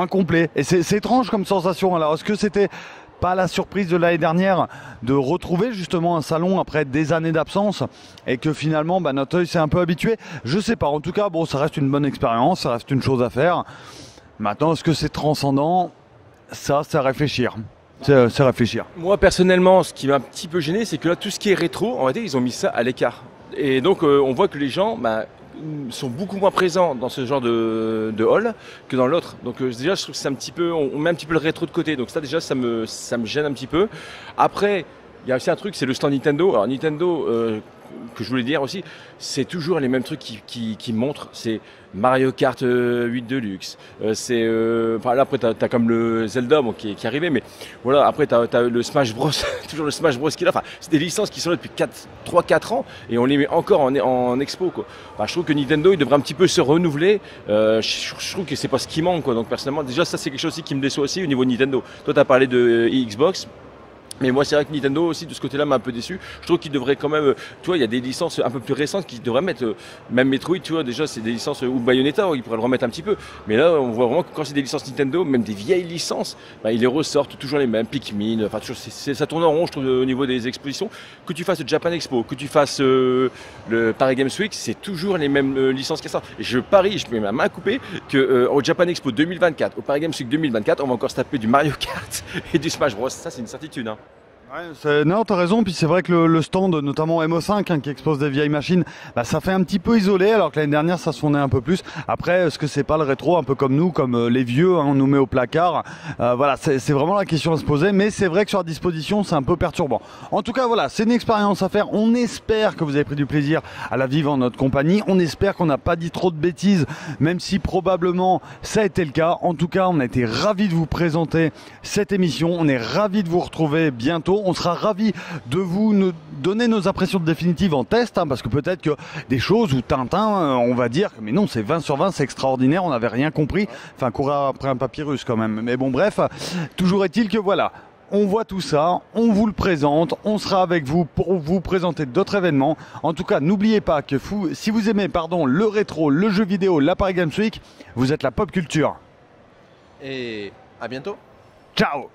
complet. Et c'est étrange comme sensation. Alors, est-ce que c'était pas la surprise de l'année dernière de retrouver justement un salon après des années d'absence et que finalement notre œil s'est un peu habitué? Je sais pas. En tout cas, ça reste une bonne expérience, ça reste une chose à faire. Maintenant, est-ce que c'est transcendant? Ça, c'est à réfléchir. C'est réfléchir.
Moi, personnellement, ce qui m'a un petit peu gêné, c'est que là, tout ce qui est rétro, en réalité, ils ont mis ça à l'écart. Et donc, on voit que les gens sont beaucoup moins présents dans ce genre de hall que dans l'autre. Donc, déjà, je trouve que c'est un petit peu, on met un petit peu le rétro de côté. Donc, ça, déjà, ça me gêne un petit peu. Après, il y a aussi un truc, c'est le stand Nintendo. Alors, Nintendo, que je voulais dire aussi, c'est toujours les mêmes trucs qui montrent. C'est Mario Kart 8 Deluxe. Là, après, t'as comme le Zelda qui est arrivé, mais voilà, après, t'as le Smash Bros. Toujours le Smash Bros qui est là. C'est des licences qui sont là depuis 3-4 ans et on les met encore en expo, quoi. Je trouve que Nintendo, il devrait un petit peu se renouveler. Je trouve que c'est pas ce qui manque, quoi. Donc, personnellement, déjà, ça, c'est quelque chose aussi qui me déçoit aussi au niveau de Nintendo. Toi, t'as parlé de Xbox. Mais moi, c'est vrai que Nintendo aussi, de ce côté-là, m'a un peu déçu. Je trouve qu'il devrait quand même, tu vois, il y a des licences un peu plus récentes qui devraient mettre, même Metroid, tu vois, déjà, c'est des licences, ou Bayonetta, ils pourraient le remettre un petit peu. Mais là, on voit vraiment que quand c'est des licences Nintendo, même des vieilles licences, ils les ressortent toujours les mêmes, Pikmin, ça tourne en rond, je trouve, au niveau des expositions. Que tu fasses le Japan Expo, que tu fasses le Paris Games Week, c'est toujours les mêmes licences qui sortent. Et je parie, je mets ma main coupée, qu'au Japan Expo 2024, au Paris Games Week 2024, on va encore se taper du Mario Kart et du Smash Bros. Ça, c'est une certitude, hein.
Non, t'as raison, puis c'est vrai que le stand, notamment MO5, qui expose des vieilles machines, bah, ça fait un petit peu isolé, alors que l'année dernière ça se fondait un peu plus. Après, est-ce que c'est pas le rétro, un peu comme nous, comme les vieux, on nous met au placard. Voilà, c'est vraiment la question à se poser, mais c'est vrai que sur la disposition, c'est un peu perturbant. En tout cas, voilà, c'est une expérience à faire. On espère que vous avez pris du plaisir à la vivre en notre compagnie. On espère qu'on n'a pas dit trop de bêtises, même si probablement ça a été le cas. En tout cas, on a été ravis de vous présenter cette émission. On est ravis de vous retrouver bientôt. On sera ravis de vous donner nos impressions définitives en test, parce que peut-être que des choses où Tintin, on va dire que mais non, c'est 20 sur 20, c'est extraordinaire, on n'avait rien compris. Enfin, courir après un papyrus quand même. Mais bon, bref, toujours est-il que voilà. On voit tout ça, on vous le présente, on sera avec vous pour vous présenter d'autres événements. En tout cas, n'oubliez pas que si vous aimez le rétro, le jeu vidéo, la Paris Games Week, vous êtes la pop culture.
Et à bientôt.
Ciao.